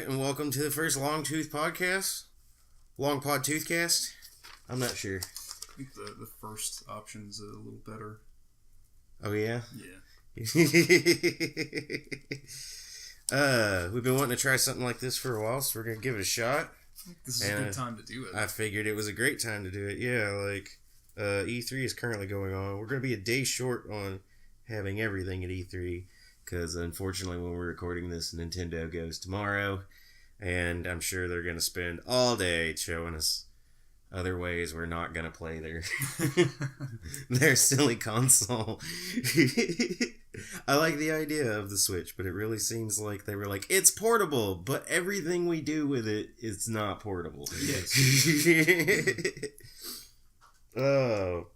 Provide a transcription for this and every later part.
right, and welcome to the first Longtooth Podcast. Long Pod Toothcast? I'm not sure. I think the first option's a little better. Oh, yeah? Yeah. We've been wanting to try something like this for a while, so we're going to give it a shot. I think this is a good time to do it. I figured it was a great time to do it, yeah. E3 is currently going on. We're going to be a day short on having everything at E3. Because unfortunately, when we're recording this, Nintendo goes tomorrow, and I'm sure they're going to spend all day showing us other ways we're not going to play their silly console. I like the idea of the Switch, but it really seems like they were like, it's portable, but everything we do with it is not portable. Yes. Oh.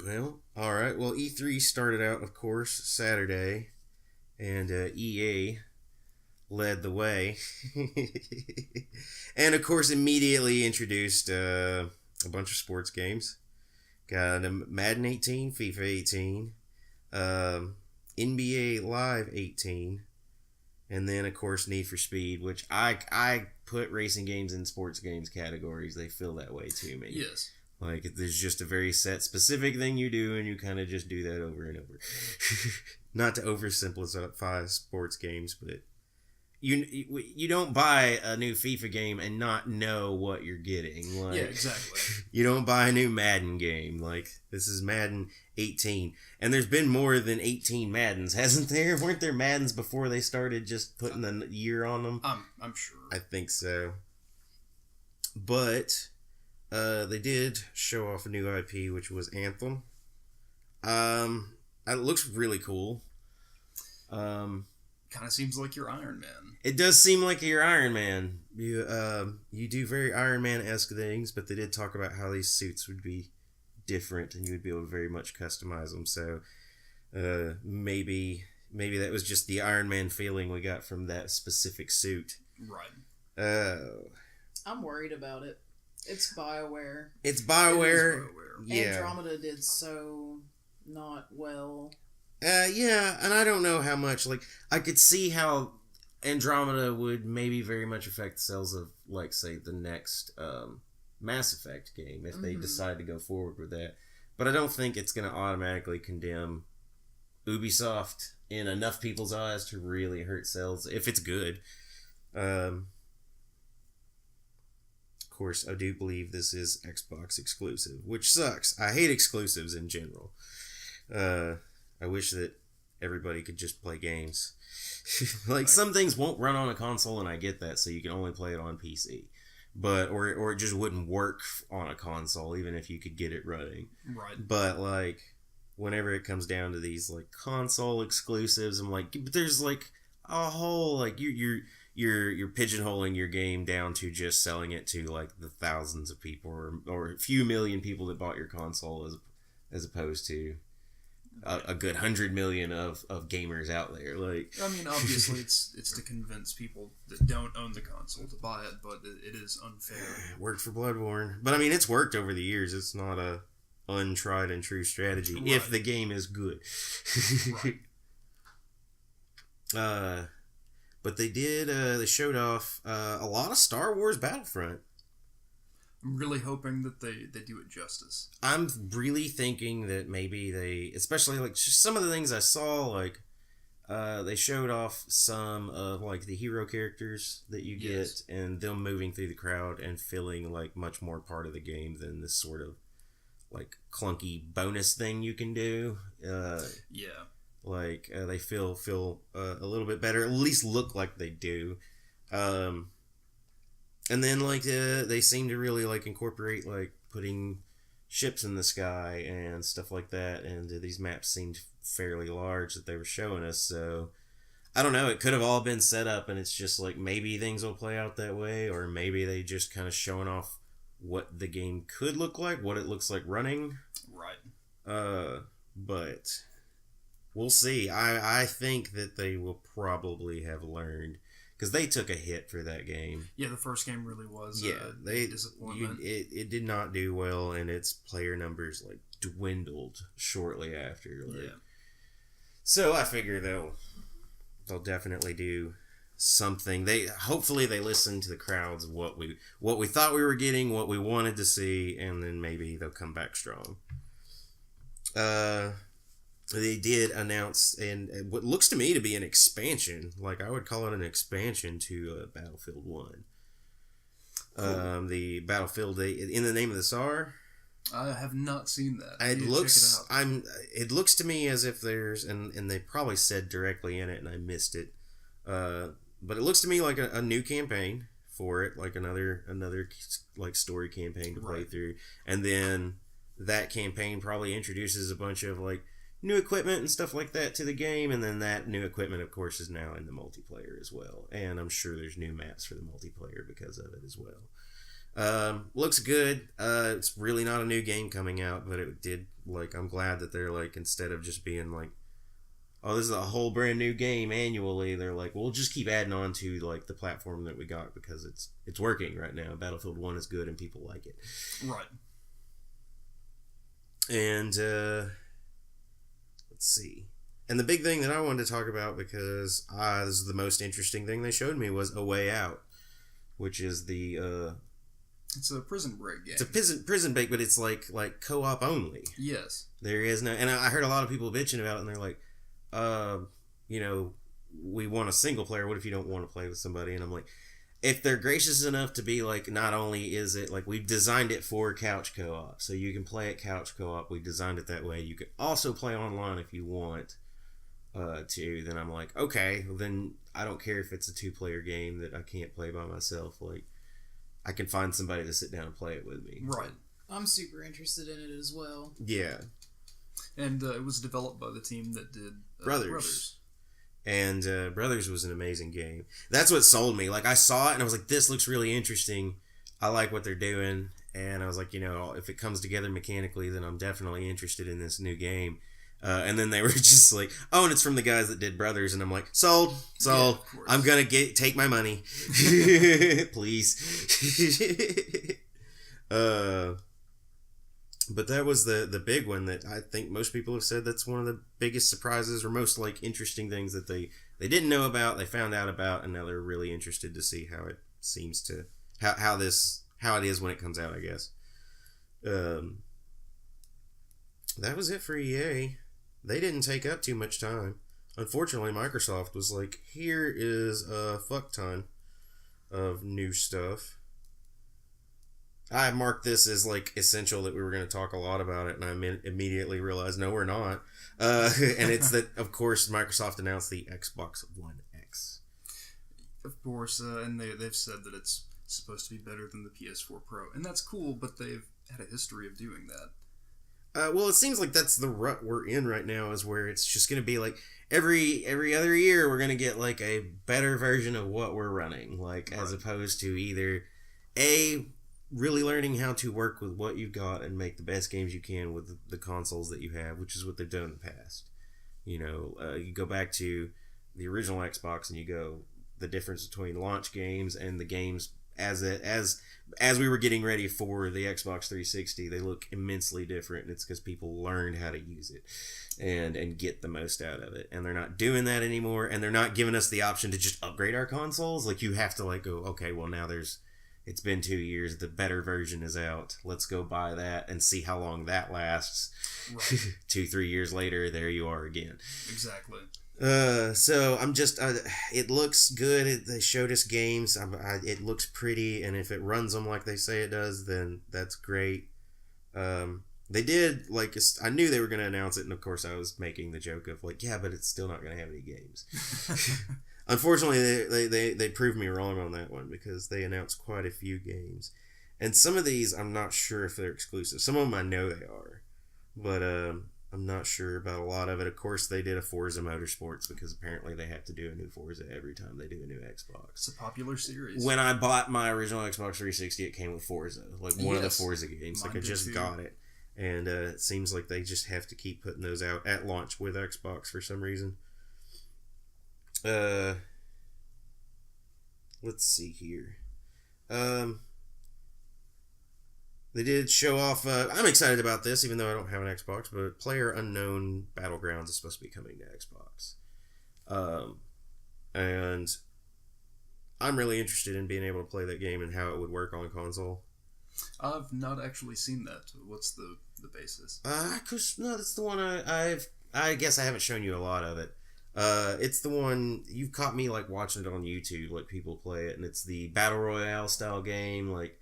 Well, alright. Well, E3 started out, of course, Saturday. And EA led the way. And, of course, immediately introduced a bunch of sports games. Got Madden 18, FIFA 18, NBA Live 18, and then, of course, Need for Speed, which I put racing games in sports games categories. They feel that way to me. Yes. Like, there's just a very set, specific thing you do, and you kind of just do that over and over. Not to oversimplify sports games, but you don't buy a new FIFA game and not know what you're getting. Like, yeah, exactly. You don't buy a new Madden game. Like, this is Madden 18. And there's been more than 18 Maddens, hasn't there? Weren't there Maddens before they started just putting the year on them? I'm sure. I think so. But they did show off a new IP, which was Anthem. It looks really cool. Kind of seems like you're Iron Man. It does seem like you're Iron Man. You do very Iron Man-esque things, but they did talk about how these suits would be different, and you would be able to very much customize them. So maybe that was just the Iron Man feeling we got from that specific suit. Right. I'm worried about it. It's BioWare. It's BioWare. Yeah. Andromeda did so not well. Yeah, and I don't know how much. Like, I could see how Andromeda would maybe very much affect the sales of, like, say, the next Mass Effect game if they decide to go forward with that. But I don't think it's going to automatically condemn Ubisoft in enough people's eyes to really hurt sales if it's good. Of course, I do believe this is Xbox exclusive, which sucks. I hate exclusives in general. I wish that everybody could just play games. Like, some things won't run on a console, and I get that, so you can only play it on PC. But, or it just wouldn't work on a console, even if you could get it running. Right. But, like, whenever it comes down to these, like, console exclusives, I'm like, but there's, like, a whole, like, you're pigeonholing your game down to just selling it to, like, the thousands of people or a few million people that bought your console as opposed to a good 100 million of gamers out there. Like, I mean, obviously it's to convince people that don't own the console to buy it, but it is unfair. It worked for Bloodborne, but I mean, it's worked over the years. It's not a untried and true strategy if the game is good. Right. But they did. They showed off a lot of Star Wars Battlefront. I'm really hoping that they do it justice. I'm really thinking that maybe they, especially like just some of the things I saw, like they showed off some of like the hero characters that you get and them moving through the crowd and feeling like much more part of the game than this sort of like clunky bonus thing you can do. Yeah. Like they feel a little bit better, at least look like they do. And then, like, they seem to really, like, incorporate, like, putting ships in the sky and stuff like that, and these maps seemed fairly large that they were showing us, so I don't know, it could have all been set up, and it's just, like, maybe things will play out that way, or maybe they just kind of showing off what the game could look like, what it looks like running. Right. But we'll see. I think that they will probably have learned, because they took a hit for that game. Yeah, the first game really was a disappointment. It did not do well, and its player numbers like dwindled shortly after. Like. Yeah. So I figure they'll definitely do something. Hopefully they listened to the crowds, what we thought we were getting, what we wanted to see, and then maybe they'll come back strong. They did announce what looks to me to be an expansion. Like, I would call it an expansion to Battlefield 1. Cool. The Battlefield In the Name of the Tsar. I have not seen that. It looks to me as if there's and they probably said directly in it and I missed it. But it looks to me like a new campaign for it, like another like story campaign to play through. And then that campaign probably introduces a bunch of like new equipment and stuff like that to the game, and then that new equipment, of course, is now in the multiplayer as well. And I'm sure there's new maps for the multiplayer because of it as well. Looks good. It's really not a new game coming out, but it did, like, I'm glad that they're like, instead of just being like, oh, this is a whole brand new game annually, they're like, we'll just keep adding on to like the platform that we got because it's working right now. Battlefield 1 is good and people like it. Right. And let's see. And the big thing that I wanted to talk about, because this is the most interesting thing they showed me, was A Way Out, which is the it's a prison break game. It's a prison break, but it's like co-op only. Yes. There is no, and I heard a lot of people bitching about it, and they're like, we want a single player. What if you don't want to play with somebody? And I'm like, if they're gracious enough to be like, not only is it like, we've designed it for couch co-op, so you can play it couch co-op. We designed it that way. You could also play online if you want to. Then I'm like, okay, well then I don't care if it's a 2-player game that I can't play by myself. Like, I can find somebody to sit down and play it with me. Right. I'm super interested in it as well. Yeah. And it was developed by the team that did Brothers. And Brothers was an amazing game. That's what sold me. Like, I saw it and I was like, this looks really interesting. I like what they're doing. And I was like, if it comes together mechanically, then I'm definitely interested in this new game. And then they were just like, oh, and it's from the guys that did Brothers. And I'm like, sold. Yeah, I'm going to take my money. Please. But that was the big one that I think most people have said that's one of the biggest surprises or most like interesting things that they didn't know about, they found out about, and now they're really interested to see how it seems to how it is when it comes out, I guess. That was it for EA. They didn't take up too much time. Unfortunately, Microsoft was like, here is a fuck ton of new stuff. I marked this as like essential that we were going to talk a lot about it, and I immediately realized, no, we're not. And it's that, of course, Microsoft announced the Xbox One X. Of course, and they've said that it's supposed to be better than the PS4 Pro, and that's cool, but they've had a history of doing that. Well, it seems like that's the rut we're in right now, is where it's just going to be like every other year we're going to get like a better version of what we're running, like as opposed to either really learning how to work with what you've got and make the best games you can with the consoles that you have, which is what they've done in the past. You go back to the original Xbox and you go the difference between launch games and the games as we were getting ready for the Xbox 360, they look immensely different, and it's because people learned how to use it and get the most out of it. And they're not doing that anymore, and they're not giving us the option to just upgrade our consoles. Like, you have to like go, okay, well now it's been 2 years, the better version is out. Let's go buy that and see how long that lasts. Right. 2-3 years later, there you are again. Exactly. So I'm just, it looks good. They showed us games. It looks pretty, and if it runs them like they say it does, then that's great. They did, like, I knew they were going to announce it, and of course I was making the joke of like, yeah, but it's still not going to have any games. Unfortunately, they proved me wrong on that one, because they announced quite a few games. And some of these, I'm not sure if they're exclusive. Some of them I know they are. But I'm not sure about a lot of it. Of course, they did a Forza Motorsports, because apparently they have to do a new Forza every time they do a new Xbox. It's a popular series. When I bought my original Xbox 360, it came with Forza. Like, one of the Forza games. Like, I just got it. And it seems like they just have to keep putting those out at launch with Xbox for some reason. Let's see here. They did show off, I'm excited about this, even though I don't have an Xbox, but PlayerUnknown Battlegrounds is supposed to be coming to Xbox. And I'm really interested in being able to play that game and how it would work on console. I've not actually seen that. What's the basis? No, that's the one I guess I haven't shown you a lot of it. It's the one you've caught me like watching it on YouTube, like people play it, and it's the battle royale style game. Like,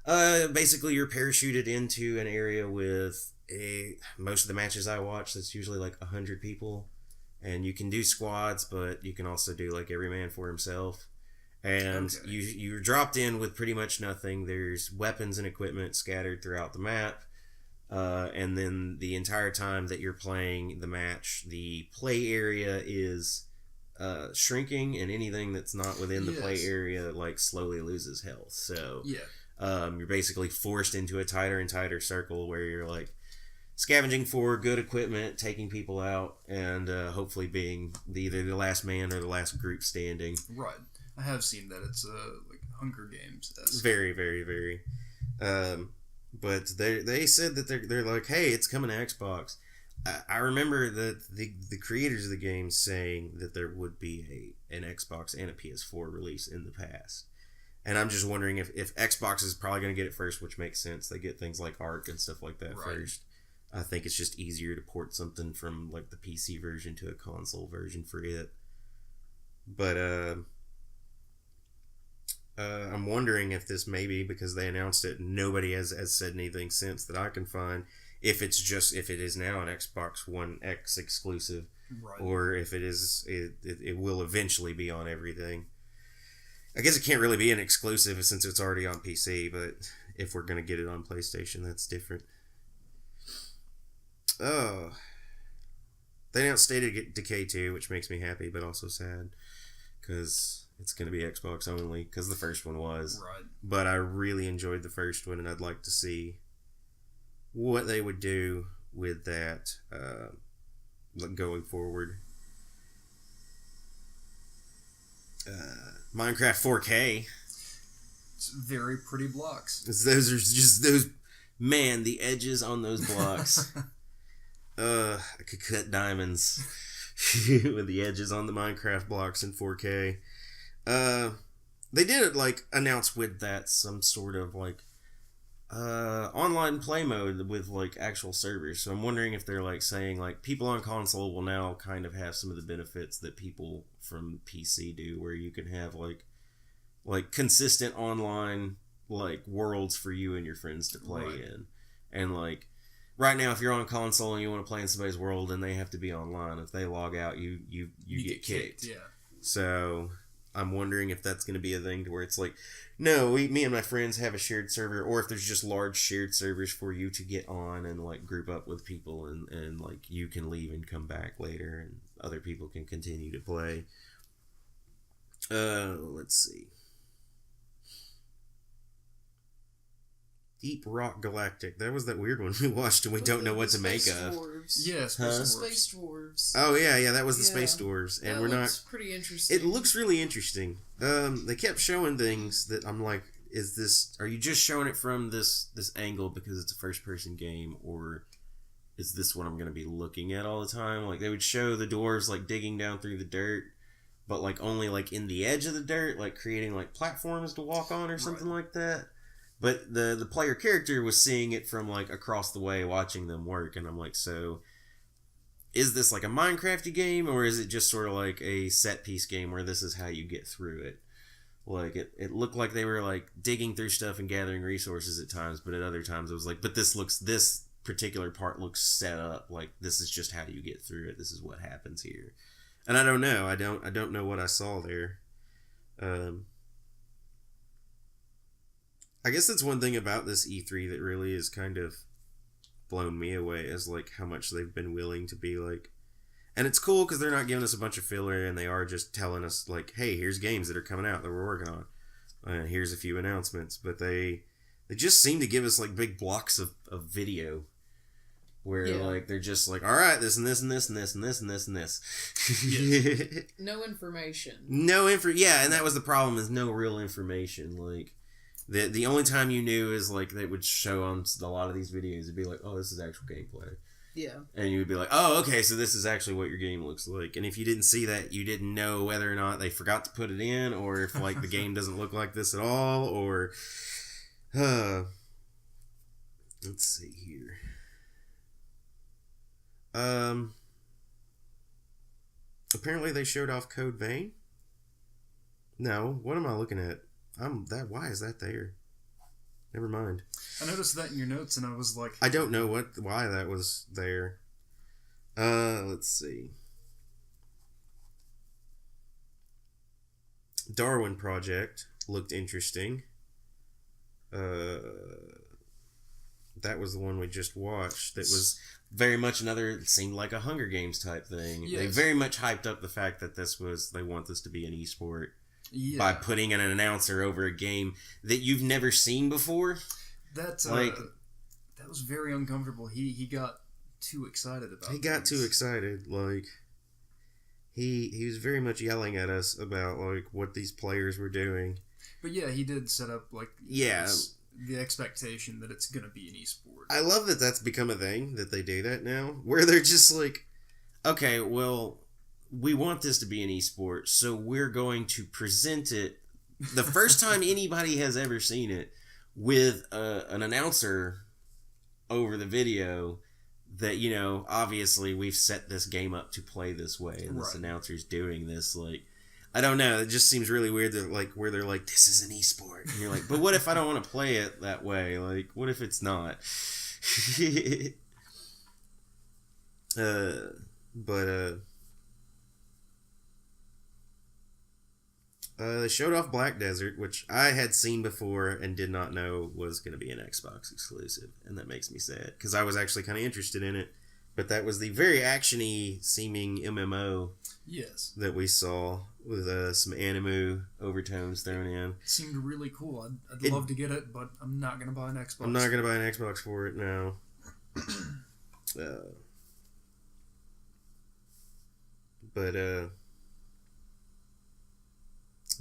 basically you're parachuted into an area with most of the matches I watch, that's usually like 100 people, and you can do squads, but you can also do like every man for himself. And you're dropped in with pretty much nothing. There's weapons and equipment scattered throughout the map. And then the entire time that you're playing the match, the play area is shrinking, and anything that's not within the play area like slowly loses health. So you're basically forced into a tighter and tighter circle where you're like scavenging for good equipment, taking people out, and hopefully being either the last man or the last group standing. Right. I have seen that. It's like Hunger Games. Very, very, very. But they said that they're like, hey, it's coming to Xbox. I remember that the creators of the game saying that there would be an Xbox and a PS4 release in the past. And I'm just wondering if Xbox is probably going to get it first, which makes sense. They get things like Arc and stuff like that first. I think it's just easier to port something from like the PC version to a console version for it. But I'm wondering if this maybe, because they announced it, nobody has said anything since that I can find, if it is now an Xbox One X exclusive, or if it will eventually be on everything. I guess it can't really be an exclusive since it's already on PC, but if we're going to get it on PlayStation, that's different. Oh. They announced State of Decay 2, which makes me happy, but also sad, because it's going to be Xbox only, because the first one was. Right. But I really enjoyed the first one, and I'd like to see what they would do with that going forward. Minecraft 4K. It's very pretty blocks. Those are just those... Man, the edges on those blocks. I could cut diamonds with the edges on the Minecraft blocks in 4K. They did like announce with that some sort of like online play mode with like actual servers. So I'm wondering if they're like saying like people on console will now kind of have some of the benefits that people from PC do, where you can have like consistent online like worlds for you and your friends to play in. And like right now, if you're on console and you want to play in somebody's world and they have to be online, if they log out, you get kicked. Yeah. So I'm wondering if that's going to be a thing to where it's like, no, me and my friends have a shared server, or if there's just large shared servers for you to get on and like group up with people, and like you can leave and come back later and other people can continue to play. Let's see. Deep Rock Galactic. That was that weird one we watched and we don't know what to make of. Yeah, Space Dwarves. Oh yeah, that was the Space Dwarves, and that we're not. Pretty interesting. It looks really interesting. They kept showing things that I'm like, are you just showing it from this angle because it's a first person game, or is this what I'm going to be looking at all the time? Like they would show the dwarves like digging down through the dirt, but like only like in the edge of the dirt, like creating like platforms to walk on or something like that. But the player character was seeing it from like across the way, watching them work, and I'm like, so is this like a Minecrafty game, or is it just sort of like a set piece game where this is how you get through it? Like it looked like they were like digging through stuff and gathering resources at times, but at other times it was like, but this particular part looks set up like this is just how you get through it. This is what happens here, and I don't know. I don't know what I saw there. I guess that's one thing about this E3 that really has kind of blown me away, is like how much they've been willing to be like, and it's cool because they're not giving us a bunch of filler, and they are just telling us like, hey, here's games that are coming out that we're working on, here's a few announcements, but they just seem to give us like big blocks of video where like they're just like, all right, this and this and this and this and this and this and this. No information. Yeah, and that was the problem, is no real information. Like the only time you knew is like they would show on a lot of these videos, it'd be like, oh, this is actual gameplay. Yeah. And you would be like, oh, okay, so this is actually what your game looks like. And if you didn't see that, you didn't know whether or not they forgot to put it in, or if, like, the game doesn't look like this at all, or... let's see here. Apparently they showed off Code Vein. No, what am I looking at? Why is that there? Never mind. I noticed that in your notes, and I was like... I don't know why that was there. Let's see. Darwin Project looked interesting. That was the one we just watched. That was very much it seemed like a Hunger Games type thing. Yes. They very much hyped up the fact that they want this to be an esport. Yeah. By putting an announcer over a game that you've never seen before. That was very uncomfortable. He got too excited about it. He got too excited. Like, he was very much yelling at us about, like, what these players were doing. But yeah, he did set up, like, the expectation that it's going to be an esport. I love that that's become a thing, that they do that now, where they're just like, okay, well... we want this to be an esport, so we're going to present it the first time anybody has ever seen it with an announcer over the video that, you know, obviously we've set this game up to play this way, and this announcer's doing this. Like, I don't know, it just seems really weird that, like, where they're like, this is an esport, and you're like, but what if I don't want to play it that way? Like, what if it's not? They showed off Black Desert, which I had seen before and did not know was going to be an Xbox exclusive, and that makes me sad, because I was actually kind of interested in it, but that was the very action-y seeming MMO that we saw, with some anime overtones thrown in. It seemed really cool. I'd love to get it, but I'm not going to buy an Xbox. I'm not going to buy an Xbox for it now.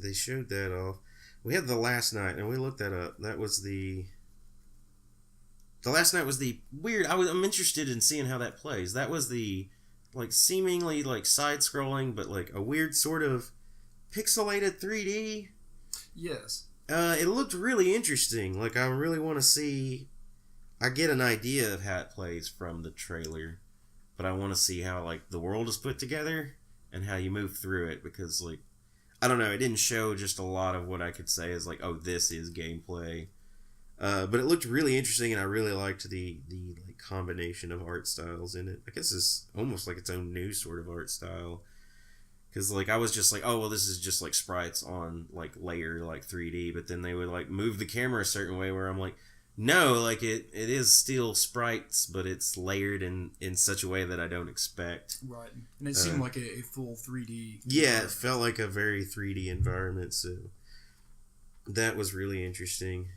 They showed that off. We had the last night, and we looked that up. That was the last night was the weird. I'm interested in seeing how that plays. That was the, like, seemingly, like, side-scrolling, but, like, a weird sort of pixelated 3D. Yes. It looked really interesting. Like, I really want to see... I get an idea of how it plays from the trailer, but I want to see how, like, the world is put together and how you move through it, because, like, I don't know, it didn't show just a lot of what I could say is like, oh, this is gameplay. But it looked really interesting, and I really liked the like combination of art styles in it. I guess it's almost like its own new sort of art style. Because, like, I was just like, oh, well, this is just, like, sprites on, like, layer, like, 3D. But then they would, like, move the camera a certain way where I'm like, no, like, it is still sprites, but it's layered in such a way that I don't expect. Right. And it seemed like a full 3D. Yeah, it felt like a very 3D environment, so that was really interesting.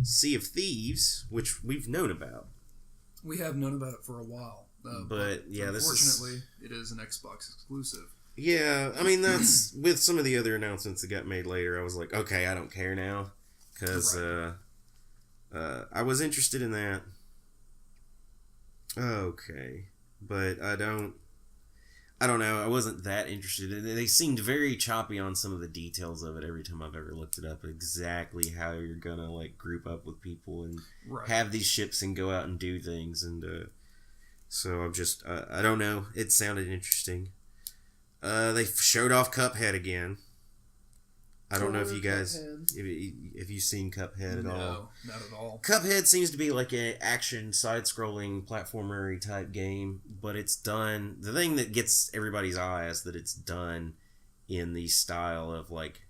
Sea of Thieves, which we've known about. We have known about it for a while. But yeah, unfortunately, it is an Xbox exclusive. Yeah, I mean, that's with some of the other announcements that got made later. I was like, okay, I don't care now, because I was interested in that. Okay, but I don't know. I wasn't that interested in it. They seemed very choppy on some of the details of it every time I've ever looked it up. Exactly how you're gonna like group up with people and have these ships and go out and do things, and so I'm just I don't know. It sounded interesting. They showed off Cuphead again. I don't know if you guys, if you've seen Cuphead at all. No, not at all. Cuphead seems to be like an action, side-scrolling, platformer type game, but it's done. The thing that gets everybody's eye is that it's done in the style of like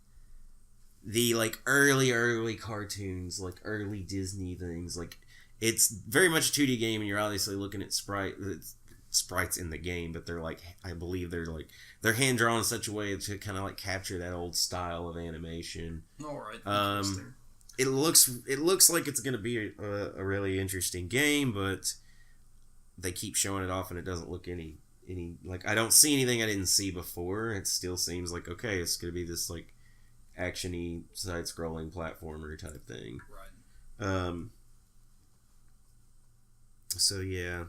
the like early cartoons, like early Disney things. Like it's very much a 2D game, and you're obviously looking at sprites in the game, but they're like, I believe they're hand drawn in such a way to kind of like capture that old style of animation. All right. It looks like it's going to be a really interesting game, but they keep showing it off and it doesn't look any like, I don't see anything I didn't see before. It still seems like, okay, it's going to be this like action-y side-scrolling platformer type thing. Right. So yeah,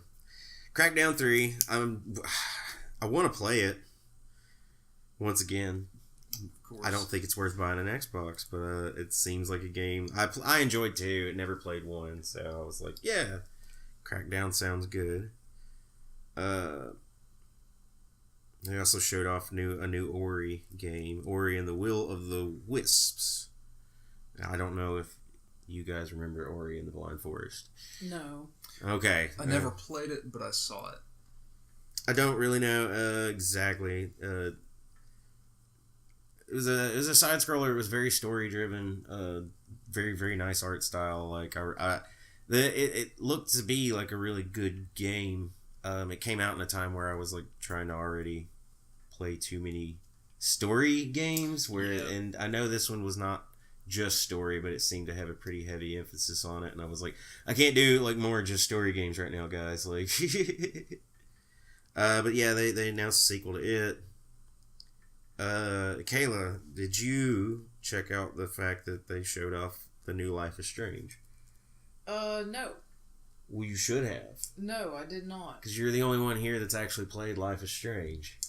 Crackdown 3. I want to play it. Once again, Of course. I don't think it's worth buying an Xbox, but it seems like a game I enjoyed 2. It never played 1, so I was like, yeah, Crackdown sounds good. They also showed off a new Ori game, Ori and the Will of the Wisps. I don't know if you guys remember Ori and the Blind Forest. No. Okay. I never played it, but I saw it. I don't really know exactly. It was a side scroller. It was very story driven. Very very nice art style. Like it looked to be like a really good game. It came out in a time where I was like trying to already play too many story games. And I know this one was not just story, but it seemed to have a pretty heavy emphasis on it. And I was like, I can't do like more just story games right now, guys. Like, but yeah, they announced a sequel to it. Kayla, did you check out the fact that they showed off the new Life is Strange? No. Well, you should have. No, I did not. Because you're the only one here that's actually played Life is Strange.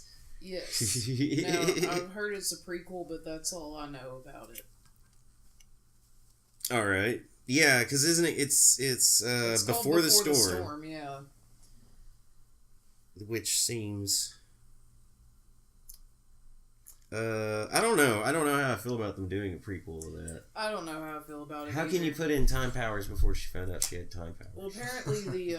Yes. Now, I've heard it's a prequel, but that's all I know about it. All right. Yeah, because isn't it? It's Before the Storm. Yeah. Which seems. I don't know. I don't know how I feel about them doing a prequel of that. I don't know how I feel about it. How either. can you put in time powers before she found out she had time powers? Well, apparently the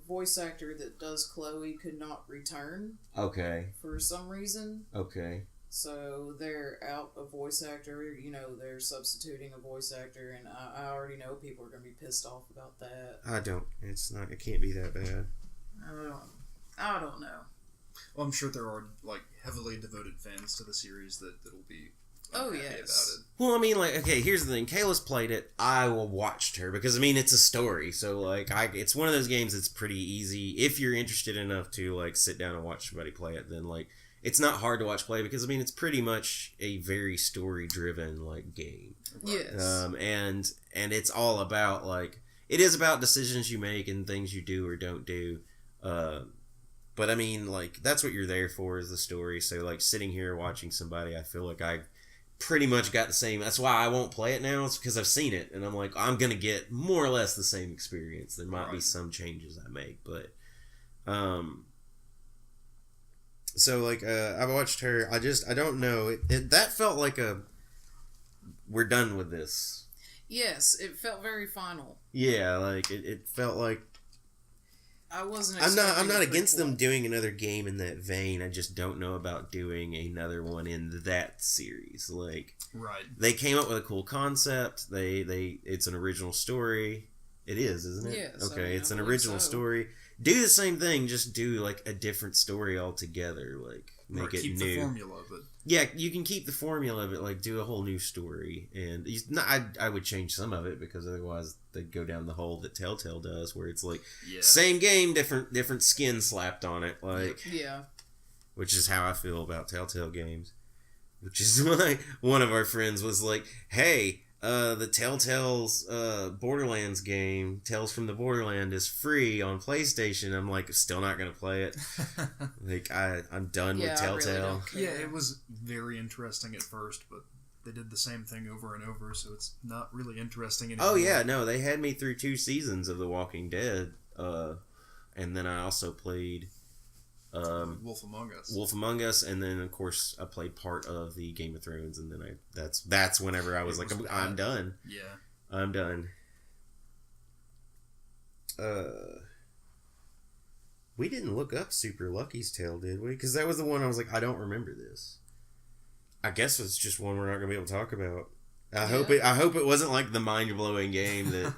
voice actor that does Chloe could not return. Okay. For some reason. Okay. So they're out a voice actor. You know, they're substituting a voice actor, and I already know people are going to be pissed off about that. I don't. It's not. It can't be that bad. I don't know. Well, I'm sure there are like heavily devoted fans to the series that'll be Oh, yes. yes. about it. Well, I mean, like, okay, here's the thing. Kayla's played it. I watched her because, I mean, it's a story. So, like, it's one of those games that's pretty easy. If you're interested enough to, like, sit down and watch somebody play it, then, like, it's not hard to watch play because, I mean, it's pretty much a very story-driven, like, game. Yes. And it's all about, like, it is about decisions you make and things you do or don't do. But, I mean, like, that's what you're there for is the story. So, like, sitting here watching somebody, I feel like I pretty much got the same. That's why I won't play it now. It's because I've seen it, and I'm like, I'm gonna get more or less the same experience. There might be some changes I make, but so like I watched her. I don't know. That felt like we're done with this. Yes, it felt very final. Yeah, like it felt like. I wasn't. I'm not against them doing another game in that vein. I just don't know about doing another one in that series. Like, they came up with a cool concept. It's an original story. It is, isn't it? Yes. Okay, I mean, it's an original story. Do the same thing. Just do like a different story altogether. Like make it keep new. The formula of it. Yeah, you can keep the formula of it. Like do a whole new story, and I would change some of it because otherwise they'd go down the hole that Telltale does, where it's like same game, different skin slapped on it. Like which is how I feel about Telltale games. Which is why one of our friends was like, "Hey, the Telltale's Borderlands game, Tales from the Borderland, is free on PlayStation." I'm like, still not gonna play it. Like I'm done with Telltale. Really it was very interesting at first, but they did the same thing over and over, so it's not really interesting anymore. Oh yeah, no, they had me through 2 seasons of The Walking Dead, and then I also played Wolf Among Us, and then of course I played part of the Game of Thrones, and then that's whenever I was like, I'm done. Yeah, I'm done. We didn't look up Super Lucky's Tale, did we? Because that was the one I was like, I don't remember this. I guess it's just one we're not gonna be able to talk about. I hope it wasn't like the mind blowing game that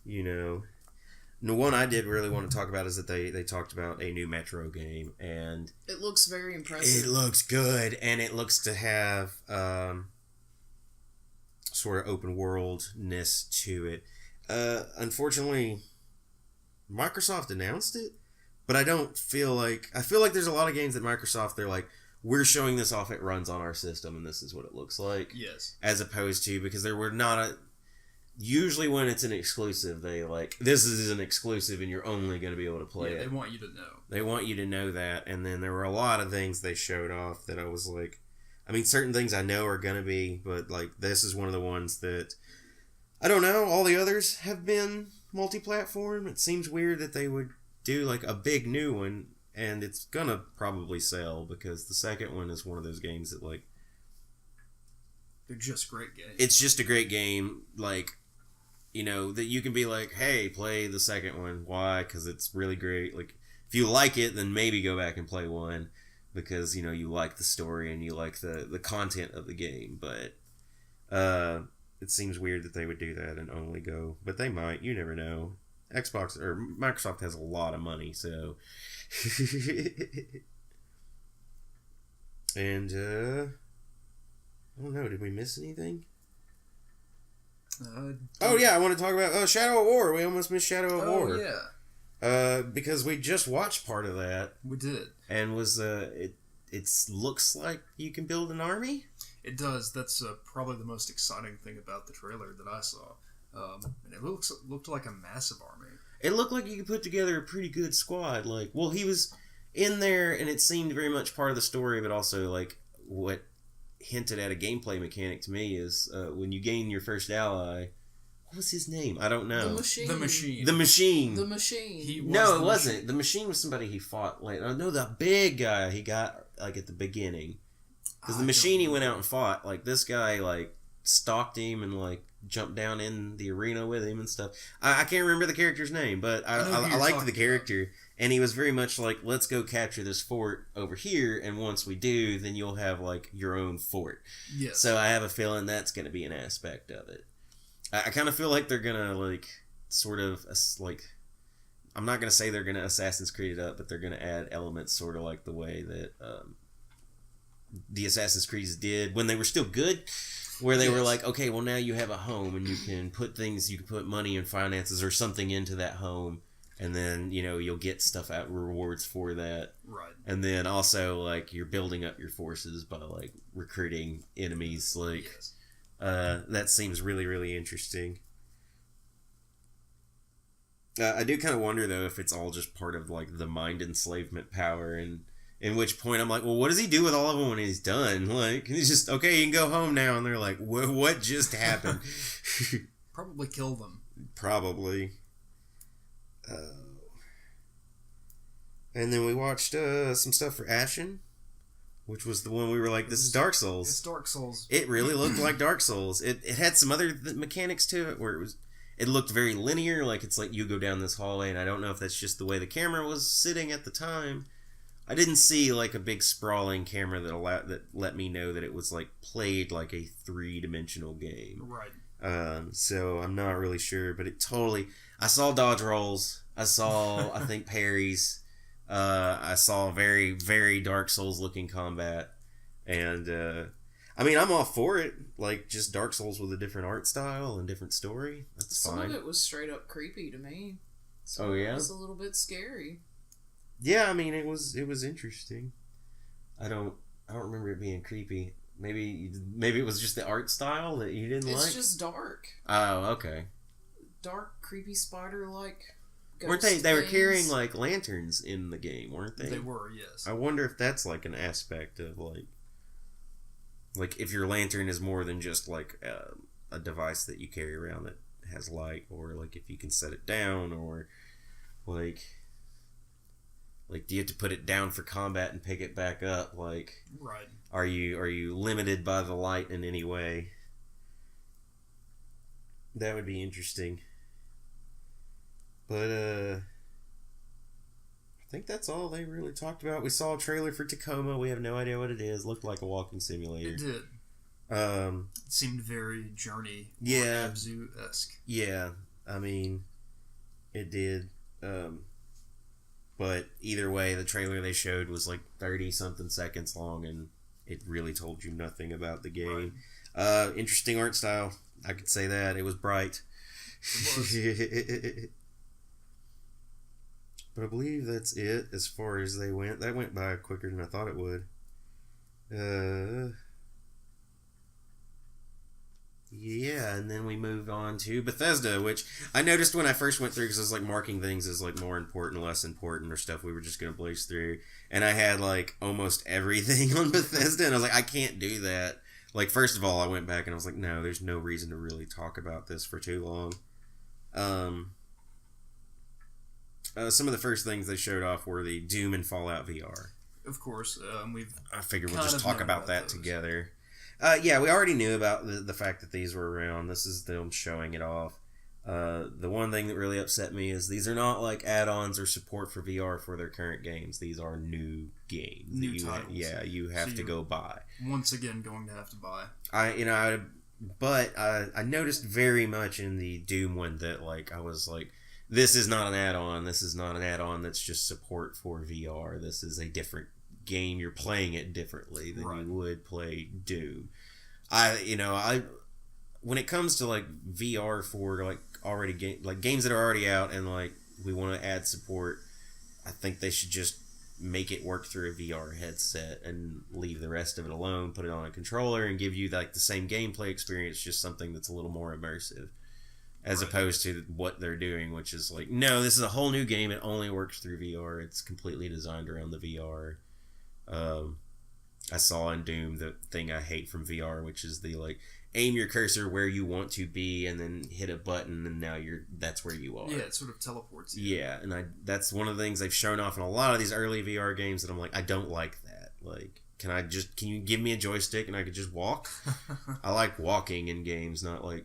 you know. The one I did really want to talk about is that they talked about a new Metro game, and it looks very impressive. It looks good, and it looks to have sort of open worldness to it. Unfortunately, Microsoft announced it, but I feel like there's a lot of games that Microsoft, they're like, we're showing this off, it runs on our system, and this is what it looks like. Yes. As opposed to, because there were not usually when it's an exclusive, they like, this is an exclusive and you're only going to be able to play it. They want you to know. They want you to know that. And then there were a lot of things they showed off that I was like, I mean, certain things I know are going to be, but like, this is one of the ones that, I don't know, all the others have been multi-platform. It seems weird that they would do like a big new one, and it's going to probably sell because the second one is one of those games that like, they're just great games. it's just a great game, like, you know, that you can be like, hey, play the second one. Why? Because it's really great. Like, if you like it, then maybe go back and play one because, you know, you like the story and you like the content of the game. But it seems weird that they would do that and only go, but they might. You never know. Xbox or Microsoft has a lot of money, so. And I don't know. Did we miss anything? Oh yeah, I want to talk about Shadow of War. We almost missed Shadow of War. Oh yeah. Because we just watched part of that. We did. And was it looks like you can build an army. It does. That's probably the most exciting thing about the trailer that I saw. And it looked like a massive army. It looked like you could put together a pretty good squad. Like, well, he was in there, and it seemed very much part of the story, but also like what hinted at a gameplay mechanic to me is when you gain your first ally. What was his name? I don't know. The Machine. The Machine. The Machine. The Machine. No, it wasn't. The Machine was somebody he fought later. No, the big guy he got like at the beginning. Because the Machine he went out and fought. Like this guy like stalked him and like jumped down in the arena with him and stuff. I can't remember the character's name, but I liked the character. And he was very much like, let's go capture this fort over here, and once we do, then you'll have, like, your own fort. Yes. So I have a feeling that's going to be an aspect of it. I kind of feel like they're going to, like, sort of, like, I'm not going to say they're going to Assassin's Creed it up, but they're going to add elements sort of like the way that the Assassin's Creeds did when they were still good, where they were like, okay, well, now you have a home, and you can put money and finances or something into that home. And then, you know, you'll get stuff out, rewards for that. Right. And then also, like, you're building up your forces by, like, recruiting enemies. Like, yes. That seems really, really interesting. I do kind of wonder, though, if it's all just part of, like, the mind enslavement power. And in which point I'm like, well, what does he do with all of them when he's done? Like, he's just, okay, you can go home now. And they're like, what just happened? Probably kill them. Probably. And then we watched some stuff for Ashen, which was the one we were like, this is Dark Souls. It's Dark Souls. It really looked like Dark Souls. It had some other mechanics to it where it looked very linear, like it's like you go down this hallway, and I don't know if that's just the way the camera was sitting at the time. I didn't see like a big sprawling camera that let me know that it was like played like a 3-dimensional game. Right. So I'm not really sure, but it totally. I saw dodge rolls. I saw, I think, parries. I saw very, very Dark Souls looking combat. And, I mean, I'm all for it. Like, just Dark Souls with a different art style and different story. That's Some fine. of it was straight up creepy to me. Oh, yeah? It was a little bit scary. Yeah, I mean, it was interesting. I don't remember it being creepy. Maybe it was just the art style that you didn't like? It's just dark. Oh, okay. Dark, creepy spider-like ghost Weren't they? They were things. carrying like lanterns in the game, weren't they? They were, yes. I wonder if that's like an aspect of like if your lantern is more than just like a device that you carry around that has light, or like if you can set it down, or like do you have to put it down for combat and pick it back up? Like, right. Are you limited by the light in any way? That would be interesting. But I think that's all they really talked about. We saw a trailer for Tacoma. We have no idea what it is. Looked like a walking simulator. It did. It seemed very Journey. Yeah. Abzu-esque. Yeah. I mean, it did. But either way, the trailer they showed was like 30-something seconds long, and it really told you nothing about the game. Right. Interesting art style. I could say that. It was bright. It was. But I believe that's it as far as they went. That went by quicker than I thought it would. Yeah, and then we moved on to Bethesda, which I noticed when I first went through, because I was like marking things as like more important, less important, or stuff we were just going to blaze through. And I had like almost everything on Bethesda, and I was like, I can't do that. Like, first of all, I went back and I was like, no, there's no reason to really talk about this for too long. Some of the first things they showed off were the Doom and Fallout VR. Of course, I figured we'll just talk about that together. Yeah, we already knew about the fact that these were around. This is them showing it off. The one thing that really upset me is these are not like add-ons or support for VR for their current games. These are new games. New titles. You have to go buy. Once again, going to have to buy. I noticed very much in the Doom one that like I was like, this is not an add-on. This is not an add-on that's just support for VR. This is a different game. You're playing it differently than you would play Doom. When it comes to like VR for like already games that are already out and like we want to add support, I think they should just make it work through a VR headset and leave the rest of it alone. Put it on a controller and give you like the same gameplay experience, just something that's a little more immersive. As opposed to what they're doing, which is like, no, this is a whole new game. It only works through VR. It's completely designed around the VR. I saw in Doom the thing I hate from VR, which is the like aim your cursor where you want to be and then hit a button and now that's where you are. Yeah, it sort of teleports you. Yeah, and that's one of the things they've shown off in a lot of these early VR games that I'm like, I don't like that. Like, can you give me a joystick and I could just walk? I like walking in games, not like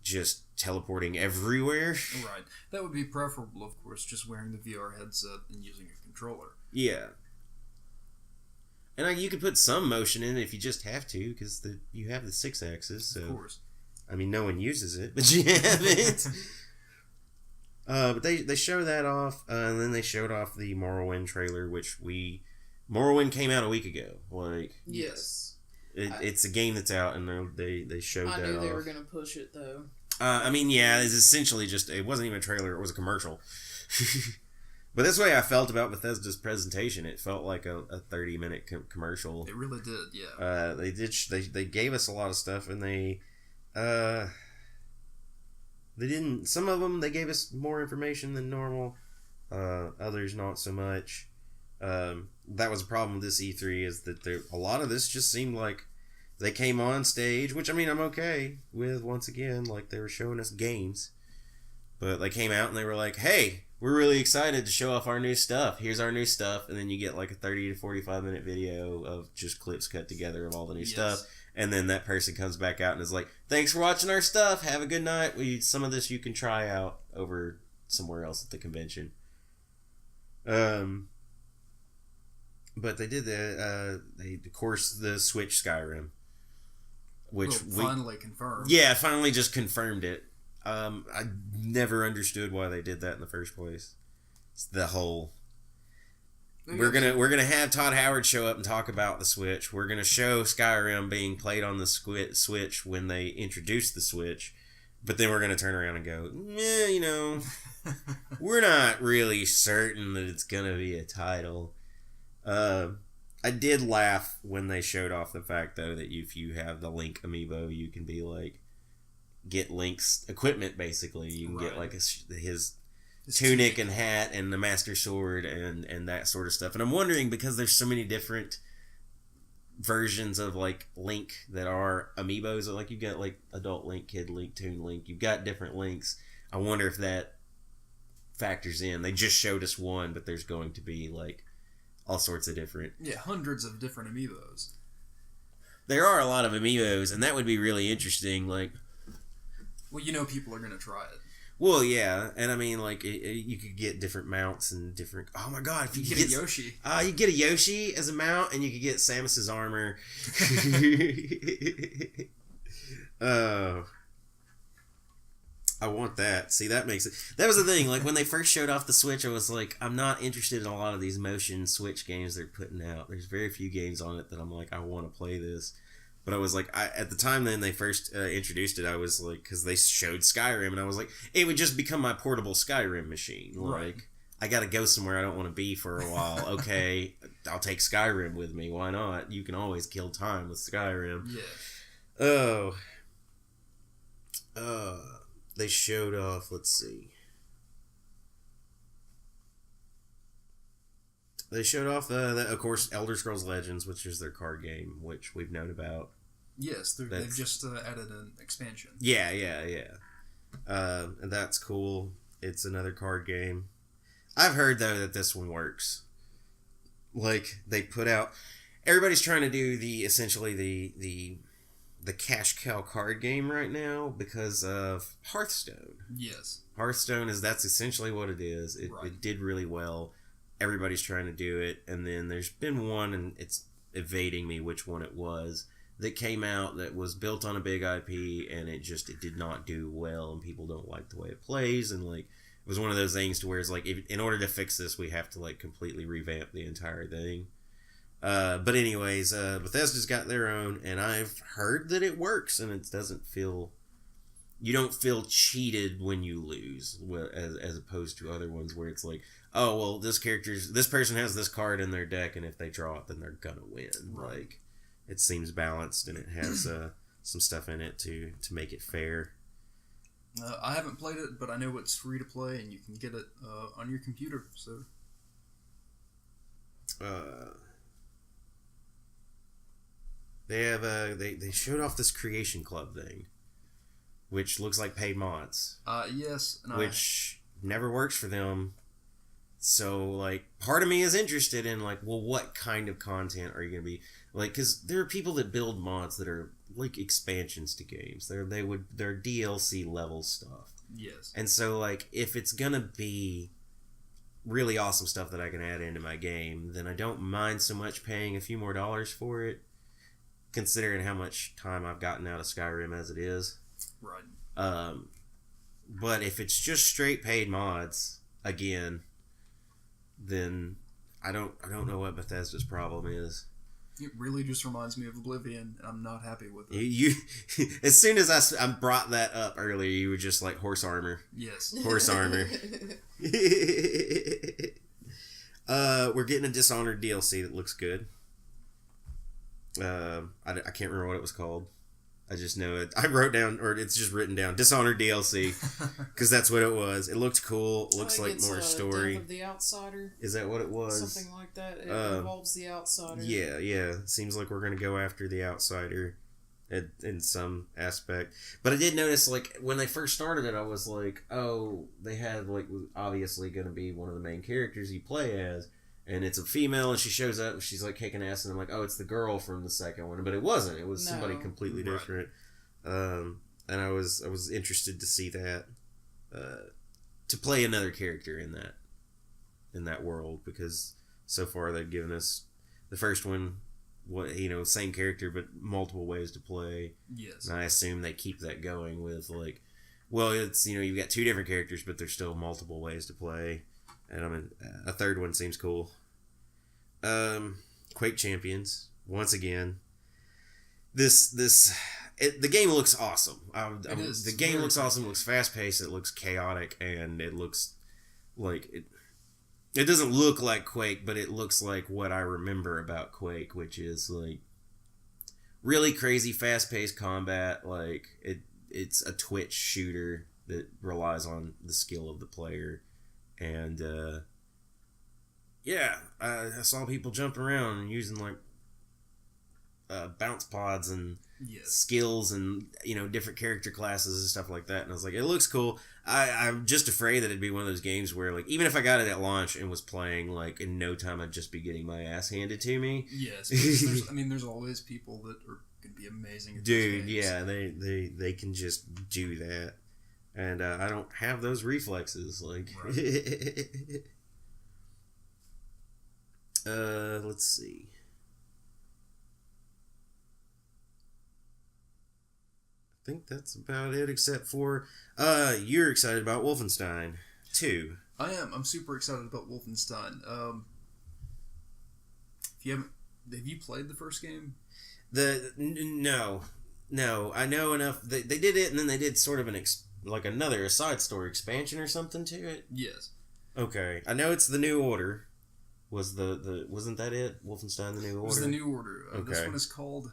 just teleporting everywhere. Right. That would be preferable, of course, just wearing the VR headset and using a controller. Yeah. And you could put some motion in if you just have to, because you have the 6-axis. So, of course. I mean, no one uses it, but you have it. But they show that off, and then they showed off the Morrowind trailer, Morrowind came out a week ago. Like, yes. It's a game that's out, and they showed that off. I knew they were going to push it, though. I mean, yeah, it's essentially it wasn't even a trailer, it was a commercial. But that's the way I felt about Bethesda's presentation. It felt like a 30-minute commercial. It really did, yeah. They gave us a lot of stuff, and they didn't. Some of them they gave us more information than normal. Others not so much. That was a problem with this E3, is that a lot of this just seemed like they came on stage, which I mean I'm okay with. Once again, like they were showing us games, but they came out and they were like, "Hey, we're really excited to show off our new stuff. Here's our new stuff," and then you get like a 30 to 45 minute video of just clips cut together of all the new stuff, and then that person comes back out and is like, "Thanks for watching our stuff. Have a good night. Some of this you can try out over somewhere else at the convention." But they did of course, the Switch Skyrim, which finally confirmed. Yeah, finally just confirmed it. I never understood why they did that in the first place. It's the whole we're gonna have Todd Howard show up and talk about the Switch. We're gonna show Skyrim being played on the Switch when they introduce the Switch, but then we're gonna turn around and go, we're not really certain that it's gonna be a title. I did laugh when they showed off the fact, though, that if you have the Link amiibo, you can be like, get Link's equipment, basically. You can get like his tunic and hat and the Master Sword and that sort of stuff. And I'm wondering, because there's so many different versions of like Link that are amiibos, like you got like adult Link, kid Link, Toon Link, you've got different Links. I wonder if that factors in. They just showed us one, but there's going to be like all sorts of different... Yeah, hundreds of different amiibos. There are a lot of amiibos, and that would be really interesting, like... Well, people are going to try it. Well, yeah, and I mean, like, you could get different mounts and different... Oh my god, if you could get a Yoshi. You get a Yoshi as a mount, and you could get Samus's armor. I want that. See, that makes it... That was the thing. Like, when they first showed off the Switch, I was like, I'm not interested in a lot of these motion Switch games they're putting out. There's very few games on it that I'm like, I want to play this. But I was like, at the time then they first introduced it, I was like, because they showed Skyrim, and I was like, it would just become my portable Skyrim machine. Like, I gotta go somewhere I don't want to be for a while. Okay, I'll take Skyrim with me. Why not? You can always kill time with Skyrim. Yeah. Oh... They showed off, let's see. They showed off, of course, Elder Scrolls Legends, which is their card game, which we've known about. Yes, they've just added an expansion. Yeah. And that's cool. It's another card game. I've heard, though, that this one works. Like, they put out... Everybody's trying to do essentially the cash cow card game right now because of Hearthstone. Yes. Hearthstone that's essentially what it is. It did really well. Everybody's trying to do it, and then there's been one, and it's evading me which one it was, that came out that was built on a big IP, and it did not do well, and people don't like the way it plays, and like it was one of those things to where it's like, in order to fix this, we have to like completely revamp the entire thing. But anyways, Bethesda's got their own, and I've heard that it works, and it doesn't feel... You don't feel cheated when you lose, as opposed to other ones where it's like, oh, well, this person has this card in their deck, and if they draw it, then they're gonna win. Right. Like, it seems balanced, and it has some stuff in it to make it fair. I haven't played it, but I know it's free to play, and you can get it on your computer. So, they have they showed off this Creation Club thing, which looks like paid mods. Yes, and which never works for them. So, like, part of me is interested in, like, well, what kind of content are you going to be... Like, because there are people that build mods that are, like, expansions to games. They're DLC level stuff. Yes. And so, like, if it's going to be really awesome stuff that I can add into my game, then I don't mind so much paying a few more dollars for it, considering how much time I've gotten out of Skyrim as it is. Right. But if it's just straight paid mods, again... then I don't know what Bethesda's problem is. It really just reminds me of Oblivion, and I'm not happy with it. You as soon as I brought that up earlier, you were just like, horse armor. Yes. Horse armor. We're getting a Dishonored DLC that looks good. I can't remember what it was called. I just know it. I wrote down, or it's just written down, Dishonored DLC, because that's what it was. It looked cool. It looks like more story. Death of the Outsider. Is that what it was? Something like that. It involves the Outsider. Yeah. It seems like we're going to go after the Outsider in some aspect. But I did notice, like, when they first started it, I was like, oh, they had, like, obviously going to be one of the main characters you play as. And it's a female, and she shows up, and she's, like, kicking ass, and I'm like, oh, it's the girl from the second one. But it wasn't. It was somebody completely different. And I was interested to see that, to play another character in that world, because so far they've given us the first one, same character, but multiple ways to play. Yes. And I assume they keep that going with, like, well, it's, you've got two different characters, but there's still multiple ways to play. And a third one seems cool. Quake Champions, once again. The game looks awesome. The game looks awesome. It looks fast paced. It looks chaotic, and it looks like it. It doesn't look like Quake, but it looks like what I remember about Quake, which is like really crazy, fast paced combat. Like it's a twitch shooter that relies on the skill of the player. And, I saw people jumping around and using, like, bounce pods and skills and, different character classes and stuff like that. And I was like, it looks cool. I'm just afraid that it'd be one of those games where, like, even if I got it at launch and was playing, like, in no time, I'd just be getting my ass handed to me. Yes. There's always people that are going to be amazing at Dude, these games. yeah, they can just do that. And I don't have those reflexes. Like, right. Let's see. I think that's about it, except for you're excited about Wolfenstein 2. I am. I'm super excited about Wolfenstein. Have you played the first game? No. I know enough. They did it, and then they did sort of a side story expansion or something to it. Yes. Okay, I know it's the New Order. Wasn't that it? Wolfenstein: The New Order. It was the New Order. Okay. This one is called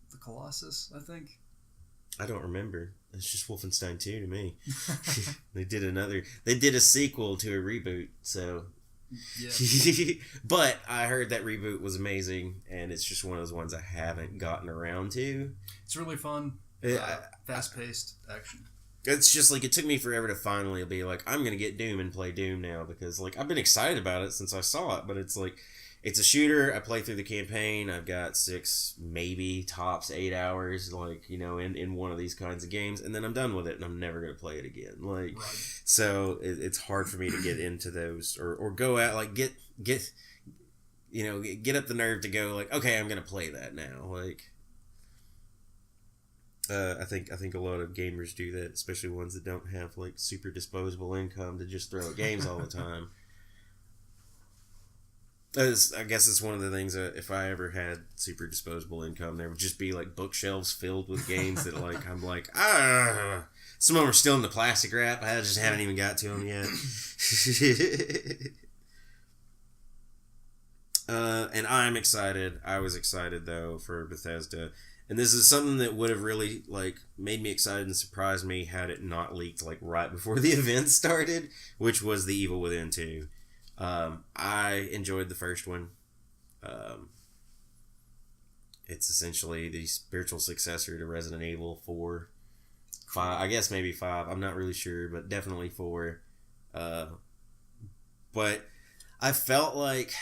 the Colossus, I think. I don't remember. It's just Wolfenstein 2 to me. They did a sequel to a reboot, so. Yeah. But I heard that reboot was amazing, and it's just one of those ones I haven't gotten around to. It's really fun. Fast-paced action. It's just like, it took me forever to finally be like, I'm going to get Doom and play Doom now, because like I've been excited about it since I saw it, but it's like, it's a shooter. I play through the campaign. I've got 6, maybe tops 8 hours, like, you know, in one of these kinds of games, and then I'm done with it, and I'm never going to play it again. Like, right. So it's hard for me to get into those, or go out, like, get up the nerve to go, like, okay, I'm going to play that now. Like, I think a lot of gamers do that, especially ones that don't have, like, super disposable income to just throw at games all the time. I guess it's one of the things that if I ever had super disposable income, there would just be like bookshelves filled with games that like I'm like, some of them are still in the plastic wrap. I just haven't even got to them yet. And I'm excited. I was excited though for Bethesda, and this is something that would have really like made me excited and surprised me had it not leaked like right before the event started, which was The Evil Within 2. I enjoyed the first one. It's essentially the spiritual successor to Resident Evil 4. 5, I guess maybe 5. I'm not really sure, but definitely 4. But I felt like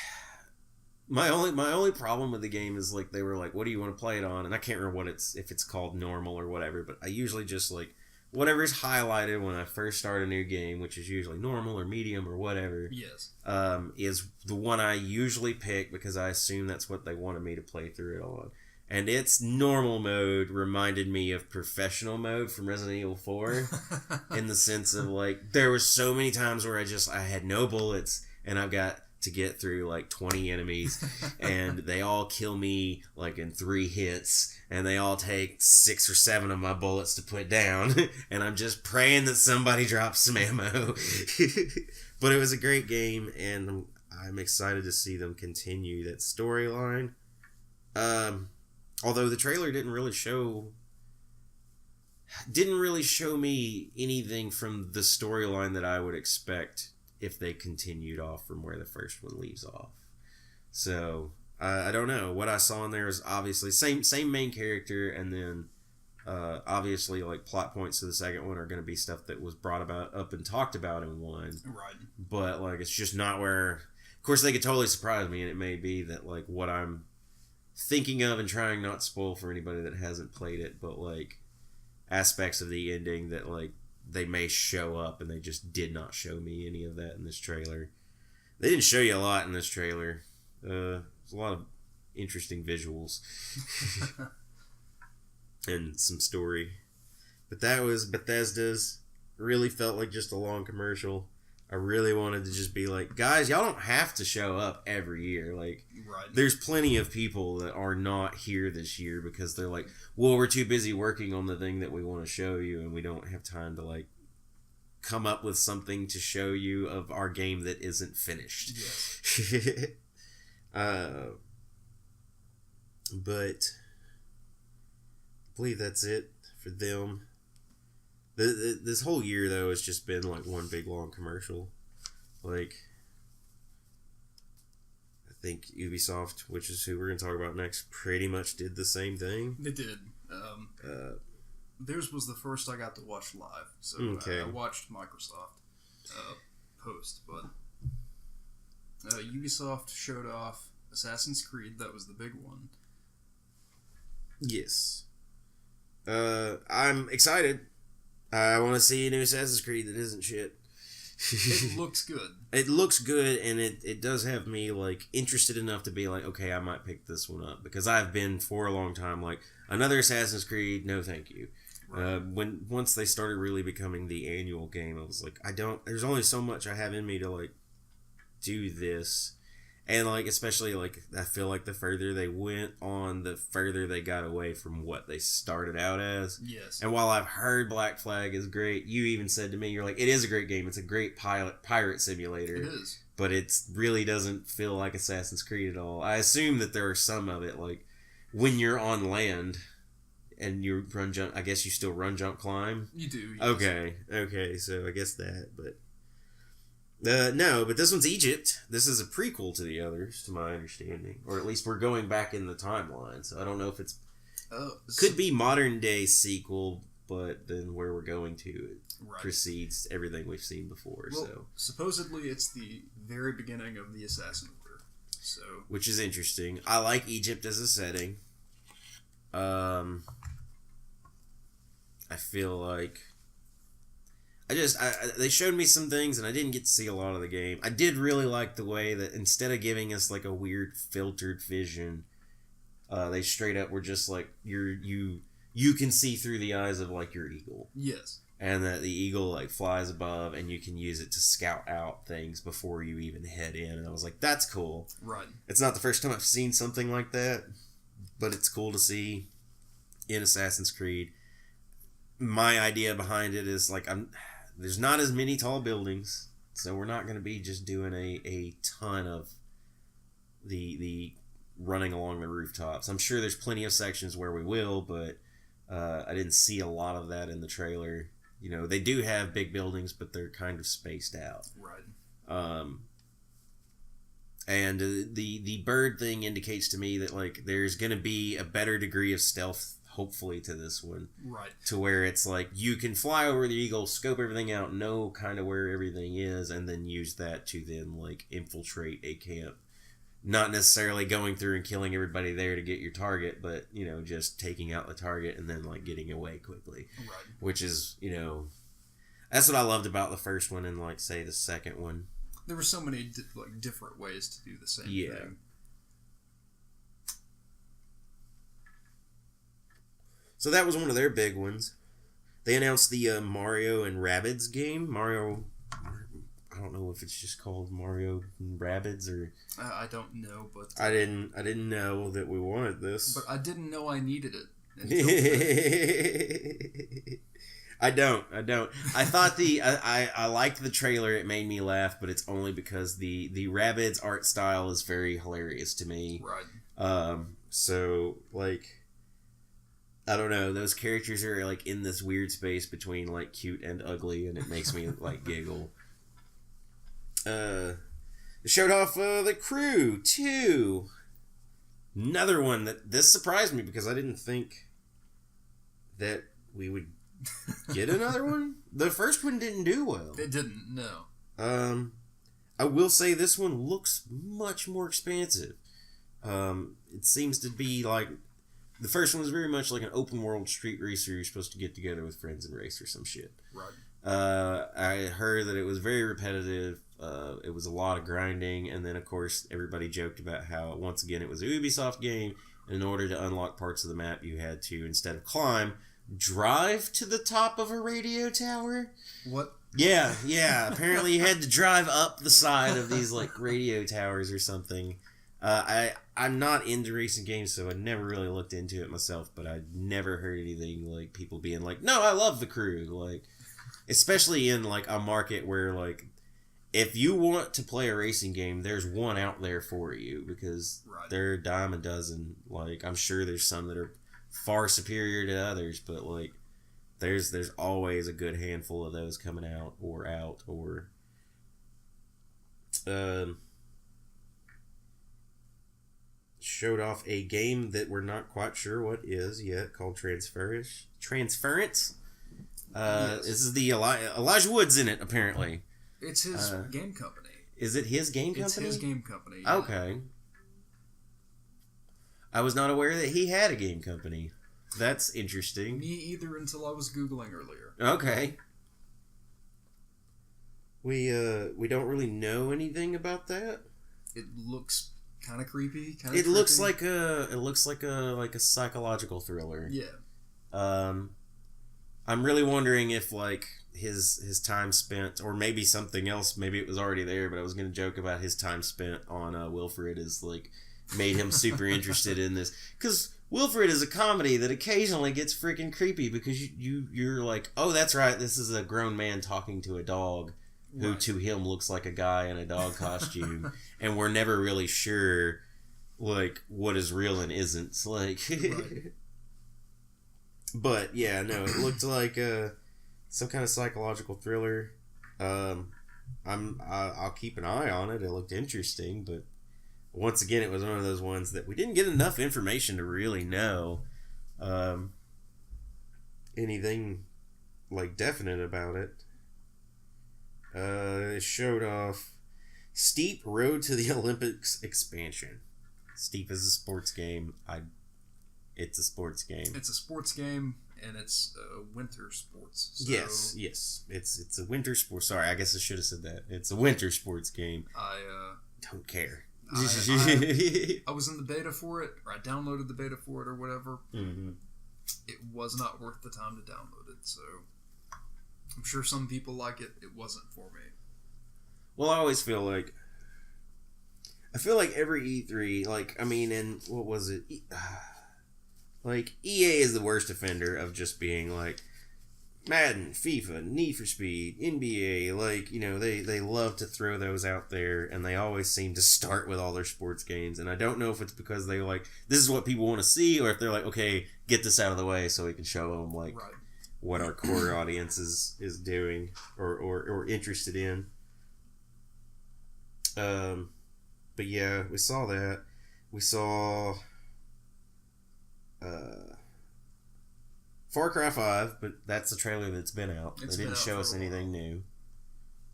my only problem with the game is like they were like, what do you want to play it on? And I can't remember if it's called normal or whatever, but I usually just like whatever's highlighted when I first start a new game, which is usually normal or medium or whatever. Yes. Is the one I usually pick because I assume that's what they wanted me to play through it on. And its normal mode reminded me of professional mode from Resident Evil 4 in the sense of like there were so many times where I had no bullets and I've got to get through like 20 enemies and they all kill me like in 3 hits and they all take 6 or 7 of my bullets to put down and I'm just praying that somebody drops some ammo. But it was a great game and I'm excited to see them continue that storyline. Although the trailer didn't really show me anything from the storyline that I would expect if they continued off from where the first one leaves off. So, I don't know. What I saw in there is obviously same main character, and then obviously like plot points to the second one are going to be stuff that was brought up and talked about in one. Right. But like it's just not where... Of course, they could totally surprise me, and it may be that like what I'm thinking of and trying not to spoil for anybody that hasn't played it, but like aspects of the ending that like they may show up, and they just did not show me any of that in this trailer. They didn't show you a lot in this trailer. There's a lot of interesting visuals and some story. But that was Bethesda's. Really felt like just a long commercial. I really wanted to just be like, guys, y'all don't have to show up every year. Like, right. There's plenty of people that are not here this year because they're like, well, we're too busy working on the thing that we want to show you, and we don't have time to like come up with something to show you of our game that isn't finished. Yes. But I believe that's it for them. This whole year, though, has just been, like, one big, long commercial. Like, I think Ubisoft, which is who we're going to talk about next, pretty much did the same thing. They did. Theirs was the first I got to watch live. So okay. I watched Microsoft post, but Ubisoft showed off Assassin's Creed. That was the big one. Yes. I'm excited. I want to see a new Assassin's Creed that isn't shit. It looks good. It looks good, and it does have me, like, interested enough to be like, okay, I might pick this one up. Because I've been, for a long time, like, another Assassin's Creed, no thank you. Right. Once they started really becoming the annual game, I was like, there's only so much I have in me to, like, do this. And, like, especially, like, I feel like the further they went on, the further they got away from what they started out as. Yes. And while I've heard Black Flag is great, you even said to me, you're like, it is a great game. It's a great pirate simulator. It is. But it really doesn't feel like Assassin's Creed at all. I assume that there are some of it, like, when you're on land, And you run jump. I guess you still run jump climb. You do. Okay. So I guess that, but no. But this one's Egypt. This is a prequel to the others, to my understanding, or at least we're going back in the timeline. So I don't know if it's could be modern day sequel, but then where we're going to precedes everything we've seen before. Well, so supposedly it's the very beginning of the Assassin Order. So which is interesting. I like Egypt as a setting. I feel like they showed me some things and I didn't get to see a lot of the game. I did really like the way that instead of giving us like a weird filtered vision, they straight up were just like you can see through the eyes of like your eagle. Yes. And that the eagle like flies above and you can use it to scout out things before you even head in. And I was like, that's cool. Right. It's not the first time I've seen something like that, but it's cool to see in Assassin's Creed. My idea behind it is like there's not as many tall buildings, so we're not going to be just doing a ton of the running along the rooftops. I'm sure there's plenty of sections where we will, but I didn't see a lot of that in the trailer. You know, they do have big buildings, but they're kind of spaced out. Right. And the bird thing indicates to me that like there's going to be a better degree of stealth, hopefully, to this one. Right. To where it's like you can fly over the eagle, scope everything out, know kind of where everything is, and then use that to then like infiltrate a camp. Not necessarily going through and killing everybody there to get your target, but, you know, just taking out the target and then like getting away quickly. Right. Which is, you know, that's what I loved about the first one and like say the second one. There were so many different ways to do the same thing. So that was one of their big ones. They announced the Mario and Rabbids game. Mario, I don't know if it's just called Mario and Rabbids or. I don't know, but I didn't know that we wanted this. But I didn't know I needed it. I don't. I thought I liked the trailer. It made me laugh, but it's only because the Rabbids art style is very hilarious to me. Right. So like, I don't know. Those characters are like in this weird space between like cute and ugly, and it makes me like giggle. They showed off The Crew 2. Another one that this surprised me because I didn't think that we would get another one. The first one didn't do well. It didn't, no. I will say this one looks much more expansive. It seems to be like the first one was very much like an open world street racer. You're supposed to get together with friends and race or some shit. Right. I heard that it was very repetitive. It was a lot of grinding, and then of course everybody joked about how once again it was a Ubisoft game. And in order to unlock parts of the map, you had to, instead of climb, drive to the top of a radio tower. What? Yeah. Apparently you had to drive up the side of these like radio towers or something. I'm not into racing games, so I never really looked into it myself, but I never heard anything like people being like, no, I love The Crew. Like, especially in like a market where like, if you want to play a racing game, there's one out there for you because they're a dime a dozen. Like, I'm sure there's some that are far superior to others, but like, there's always a good handful of those coming out. Showed off a game that we're not quite sure what is yet, called Transference. Yes. This is the Elijah Wood's in it, apparently. It's his game company. Is it his game company? It's his game company. Yeah. Okay. I was not aware that he had a game company. That's interesting. Me either until I was Googling earlier. Okay. We don't really know anything about that. It looks kind of creepy. It looks like a psychological thriller. Yeah. I'm really wondering if like his time spent, or maybe something else. Maybe it was already there, but I was gonna joke about his time spent on Wilfred is like made him super interested in this, because Wilfred is a comedy that occasionally gets freaking creepy because you're like, oh, that's right, this is a grown man talking to a dog who to him looks like a guy in a dog costume, and we're never really sure like what is real and isn't. Like, But yeah, no, it looked like some kind of psychological thriller. I'll keep an eye on it. It looked interesting, but once again, it was one of those ones that we didn't get enough information to really know anything like definite about it. It showed off Steep Road to the Olympics expansion. Steep is a sports game. It's a sports game. It's a sports game, and it's winter sports. So yes. It's a winter sport. Sorry, I guess I should have said that. It's a winter sports game. I don't care. I was in the beta for it, or I downloaded the beta for it, or whatever. Mm-hmm. It was not worth the time to download it, so I'm sure some people like it. It wasn't for me. Well, I always feel like every E3, like, I mean, and what was it? Like, EA is the worst offender of just being like, Madden, FIFA, Need for Speed, NBA, like, you know, they love to throw those out there, and they always seem to start with all their sports games, and I don't know if it's because they like, this is what people want to see, or if they're like, okay, get this out of the way so we can show them, like, right, what our core audience is doing, or interested in. But yeah, we saw that. We saw Far Cry 5, but that's the trailer that's been out. They didn't show us anything new.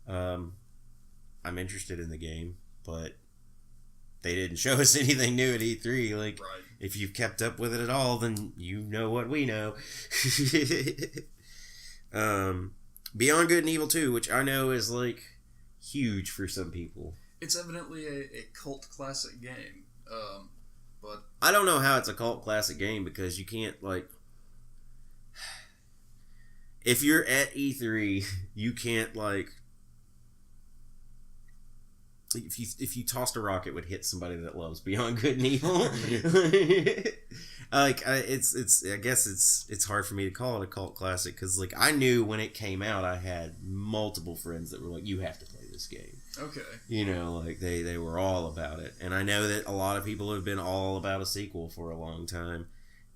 I'm interested in the game, but they didn't show us anything new at E3. Like, right. If you've kept up with it at all, then you know what we know. Beyond Good and Evil 2, which I know is, like, huge for some people. It's evidently a cult classic game, but I don't know how it's a cult classic game, because you can't, like, if you're at E3, you can't, like, if you tossed a rock, it would hit somebody that loves Beyond Good and Evil. Like, I guess it's hard for me to call it a cult classic, because, like, I knew when it came out, I had multiple friends that were like, you have to play this game. Okay. You know, like, they were all about it. And I know that a lot of people have been all about a sequel for a long time.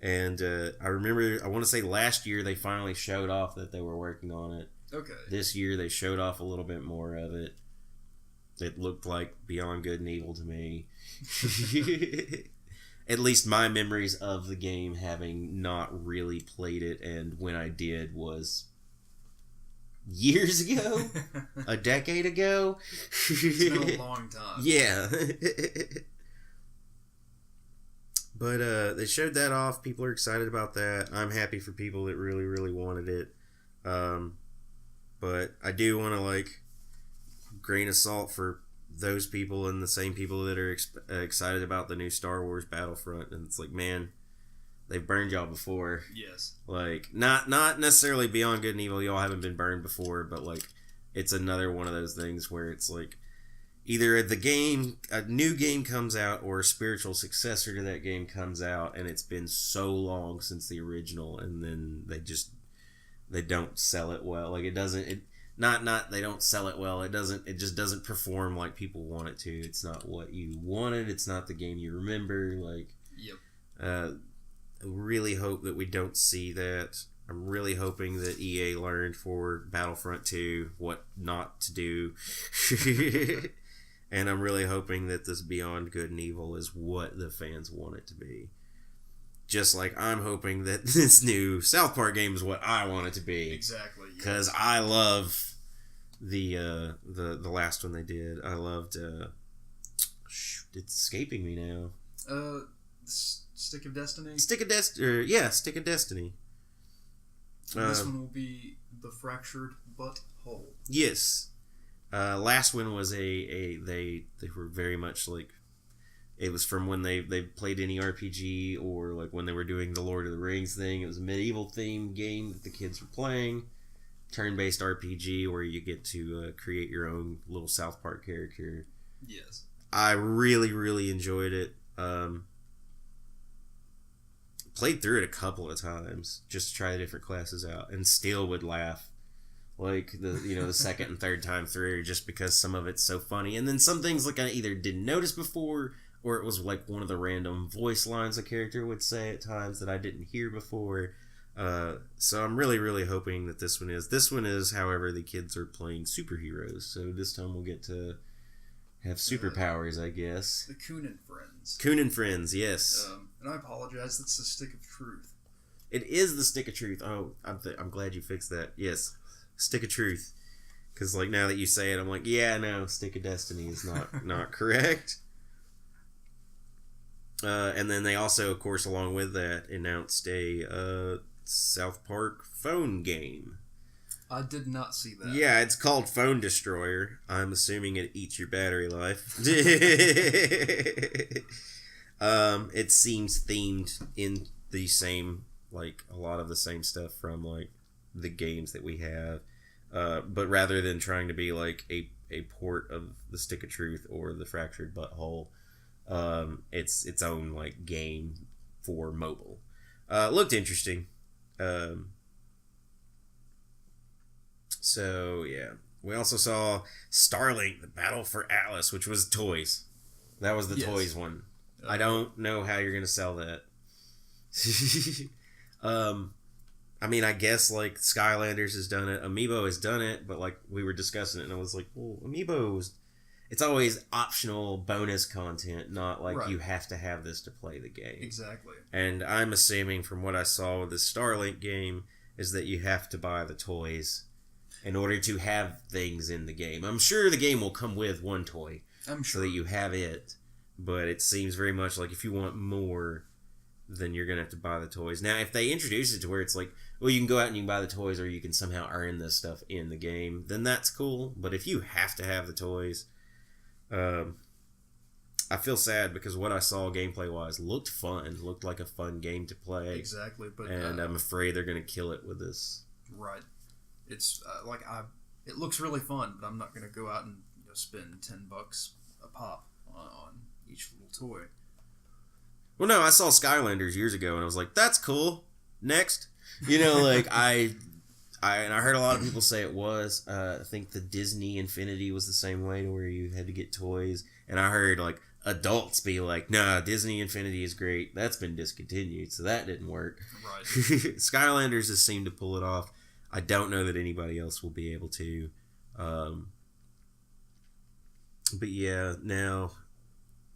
And I remember, I want to say last year they finally showed off that they were working on it. Okay. This year they showed off a little bit more of it. It looked like Beyond Good and Evil to me. At least my memories of the game, having not really played it, and when I did was years ago? A decade ago? It's been a long time. Yeah. But they showed that off. People are excited about that. I'm happy for people that really, really wanted it. But I do want to, like, grain of salt for those people and the same people that are excited about the new Star Wars Battlefront. And it's like, man, they've burned y'all before. Yes. Like, not necessarily Beyond Good and Evil. Y'all haven't been burned before, but, like, it's another one of those things where it's like, either a new game comes out, or a spiritual successor to that game comes out, and it's been so long since the original, and then they don't sell it well. Like, it doesn't, not they don't sell it well. It just doesn't perform like people want it to. It's not what you wanted. It's not the game you remember. Like, yep. I really hope that we don't see that. I'm really hoping that EA learned for Battlefront 2 what not to do. And I'm really hoping that this Beyond Good and Evil is what the fans want it to be. Just like I'm hoping that this new South Park game is what I want it to be. Exactly. Because yes. I love the last one they did. I loved it's escaping me now. Stick of Destiny. Stick of Destiny. This one will be the Fractured Butthole. Yes. Last one was they were very much like, it was from when they played any RPG, or like when they were doing the Lord of the Rings thing. It was a medieval themed game that the kids were playing, turn-based RPG where you get to create your own little South Park character. Yes, I really, really enjoyed it. Played through it a couple of times just to try the different classes out, and still would laugh. Like, the second and third time through, just because some of it's so funny. And then some things, like, I either didn't notice before, or it was, like, one of the random voice lines a character would say at times that I didn't hear before. So I'm really, really hoping that this one is. This one is, however, the kids are playing superheroes. So this time we'll get to have superpowers, I guess. The Coon and Friends. Coon and Friends, yes. And I apologize, that's the Stick of Truth. It is the Stick of Truth. Oh, I'm glad you fixed that. Yes, Stick of Truth. Because like now that you say it, I'm like, yeah, no, Stick of Destiny is not correct. And then they also, of course, along with that, announced a South Park phone game. I did not see that. Yeah, it's called Phone Destroyer. I'm assuming it eats your battery life. It seems themed in the same, like, a lot of the same stuff from, like, the games that we have. But rather than trying to be, like, a port of the Stick of Truth or the Fractured Butthole, it's its own, like, game for mobile. Looked interesting. So, yeah. We also saw Starlink, the Battle for Atlas, which was toys. That was the toys one. I don't know how you're going to sell that. I mean, I guess, like, Skylanders has done it. Amiibo has done it, but, like, we were discussing it, and I was like, well, Amiibo's... It's always optional bonus content, not like you have to have this to play the game. Exactly. And I'm assuming from what I saw with the Starlink game is that you have to buy the toys in order to have things in the game. I'm sure the game will come with one toy. I'm sure. So that you have it. But it seems very much like if you want more, then you're going to have to buy the toys. Now, if they introduce it to where it's like, well, you can go out and you can buy the toys or you can somehow earn this stuff in the game, then that's cool. But if you have to have the toys... I feel sad because what I saw gameplay-wise looked fun. Looked like a fun game to play. Exactly. But and I'm afraid they're going to kill it with this. Right. It's it looks really fun, but I'm not going to go out and spend $10 a pop on each little toy. Well, no, I saw Skylanders years ago and I was like, that's cool. Next. Like I heard a lot of people say it was. I think the Disney Infinity was the same way, to where you had to get toys. And I heard like adults be like, "Nah, Disney Infinity is great. That's been discontinued, so that didn't work." Right. Skylanders has seemed to pull it off. I don't know that anybody else will be able to. But yeah, now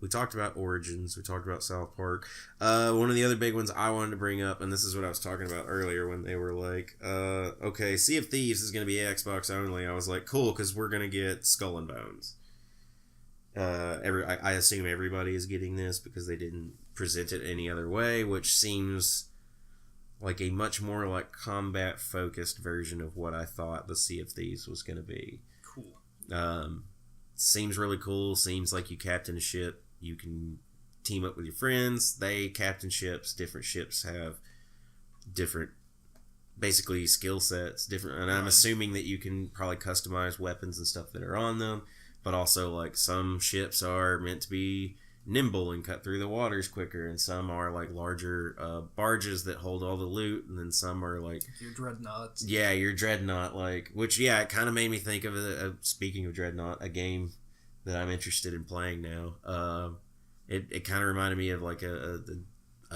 we talked about Origins. We talked about South Park. One of the other big ones I wanted to bring up, and this is what I was talking about earlier when they were like, okay, Sea of Thieves is going to be Xbox only. I was like, cool, because we're going to get Skull and Bones. I assume everybody is getting this because they didn't present it any other way, which seems like a much more like combat-focused version of what I thought the Sea of Thieves was going to be. Cool. Seems really cool. Seems like you captain a ship. You can team up with your friends. They captain ships. Different ships have different, basically, skill sets. Different, and I'm assuming that you can probably customize weapons and stuff that are on them. But also, like, some ships are meant to be nimble and cut through the waters quicker, and some are like larger barges that hold all the loot, and then some are like your dreadnoughts. Yeah, your dreadnought, like, which it kind of made me think of speaking of Dreadnought, a game that I'm interested in playing now. It kind of reminded me of like a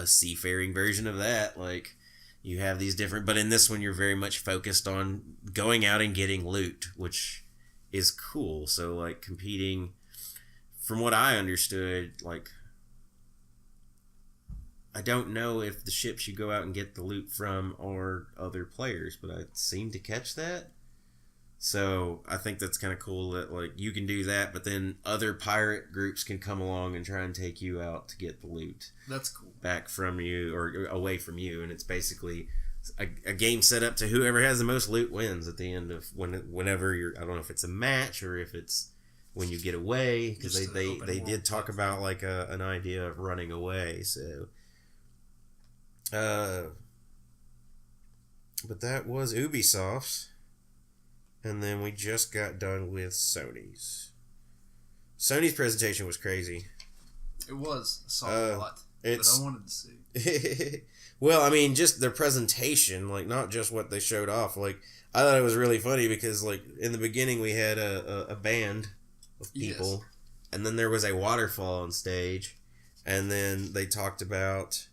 seafaring version of that. Like, you have these different, but in this one you're very much focused on going out and getting loot, which is cool. So like competing. From what I understood, like, I don't know if the ships you go out and get the loot from are other players, but I seem to catch that. So I think that's kind of cool that, like, you can do that, but then other pirate groups can come along and try and take you out to get the loot. That's cool. Back from you or away from you, and it's basically a game set up to whoever has the most loot wins at the end of whenever you're. I don't know if it's a match or if it's when you get away, because they did talk about like an idea of running away. So, but that was Ubisoft's, and then we just got done with Sony's. Sony's presentation was crazy. It was. I saw a lot that I wanted to see. Well, I mean, just their presentation, like, not just what they showed off. Like, I thought it was really funny because, like, in the beginning we had a band of people, yes. And then there was a waterfall on stage, and then they talked about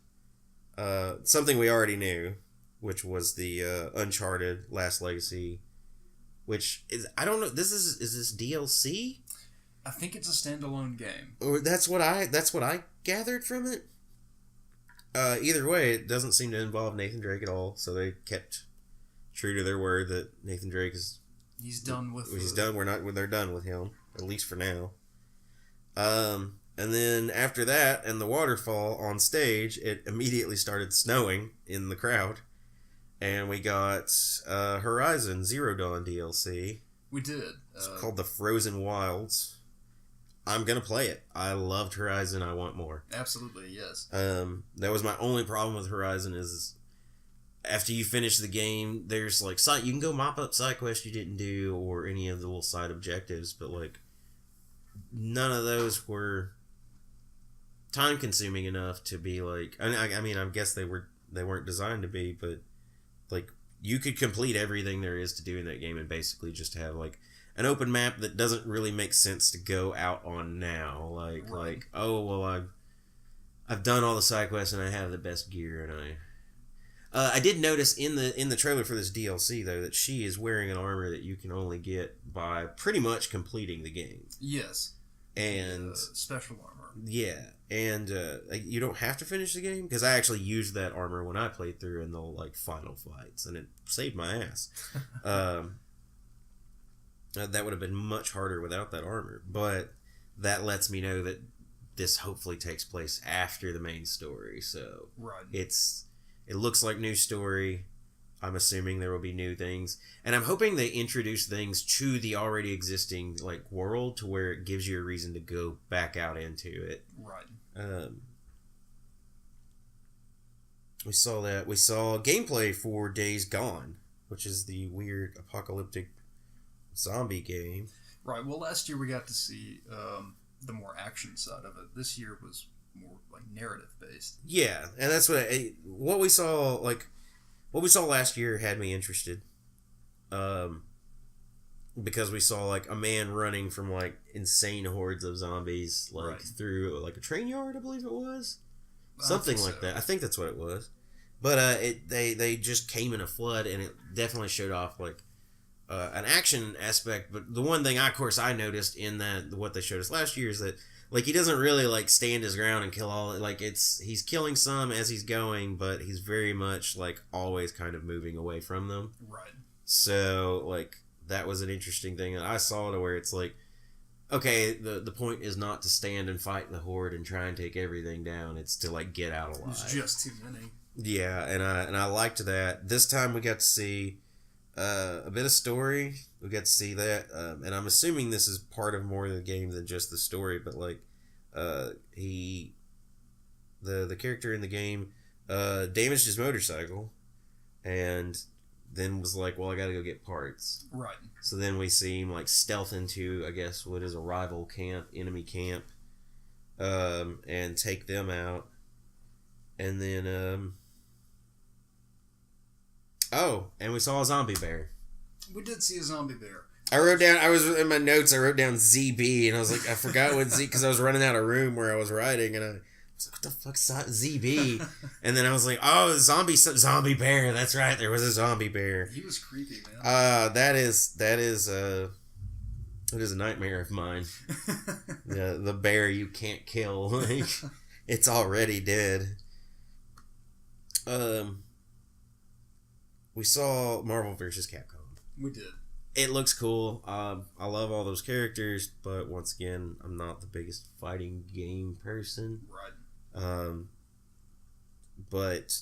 something we already knew, which was the Uncharted Last Legacy, which is, I don't know, is this DLC? I think it's a standalone game. Or that's what I gathered from it. Either way, it doesn't seem to involve Nathan Drake at all, so they kept true to their word that Nathan Drake is... He's done with... He's done. They're done with him, at least for now. And then after that, and the waterfall on stage, it immediately started snowing in the crowd. And we got Horizon Zero Dawn DLC. We did. It's called The Frozen Wilds. I'm going to play it. I loved Horizon. I want more. Absolutely, yes. That was my only problem with Horizon is after you finish the game, there's like you can go mop up side quests you didn't do or any of the little side objectives, but like none of those were time consuming enough to be like, I mean, I guess they weren't designed to be, but like you could complete everything there is to do in that game and basically just have like an open map that doesn't really make sense to go out on now. Like, oh, well, I've done all the side quests and I have the best gear, and I did notice in the trailer for this DLC though that she is wearing an armor that you can only get by pretty much completing the game. Yes. And special armor. Yeah, and you don't have to finish the game because I actually used that armor when I played through in the like final fights, and it saved my ass. That would have been much harder without that armor, but that lets me know that this hopefully takes place after the main story. So right. It looks like new story. I'm assuming there will be new things, and I'm hoping they introduce things to the already existing like world to where it gives you a reason to go back out into it. Right. We saw gameplay for Days Gone, which is the weird apocalyptic zombie game. Right. Well, last year we got to see the more action side of it. This year was more like narrative based. Yeah, and that's what we saw. Like what we saw last year had me interested, because we saw like a man running from like insane hordes of zombies like right. through like a train yard, I believe it was, something like that. I think that's what it was. But they just came in a flood, and it definitely showed off like an action aspect. But the one thing I noticed in that what they showed us last year is that like he doesn't really like stand his ground and kill all, like he's killing some as he's going, but he's very much like always kind of moving away from them. Right. So like that was an interesting thing that I saw, to where it's like, okay, the point is not to stand and fight the horde and try and take everything down. It's to like get out alive. There's just too many. Yeah, and I liked that. This time we got to see a bit of story. We got to see that, and I'm assuming this is part of more of the game than just the story. But like, the character in the game damaged his motorcycle, and then was like, well, I got to go get parts. Right. So then we see him like stealth into, I guess, what is a rival camp, enemy camp, and take them out, and then and we saw a zombie bear. We did see a zombie bear. I wrote down ZB, and I was like, I forgot what Z, because I was running out of room where I was writing, and I was like, what the fuck's ZB? And then I was like, oh, zombie bear. That's right, there was a zombie bear. He was creepy, man. That is a nightmare of mine. The bear you can't kill. Like, it's already dead. We saw Marvel vs. Capcom. We did. It looks cool. I love all those characters, but once again, I'm not the biggest fighting game person. Right. But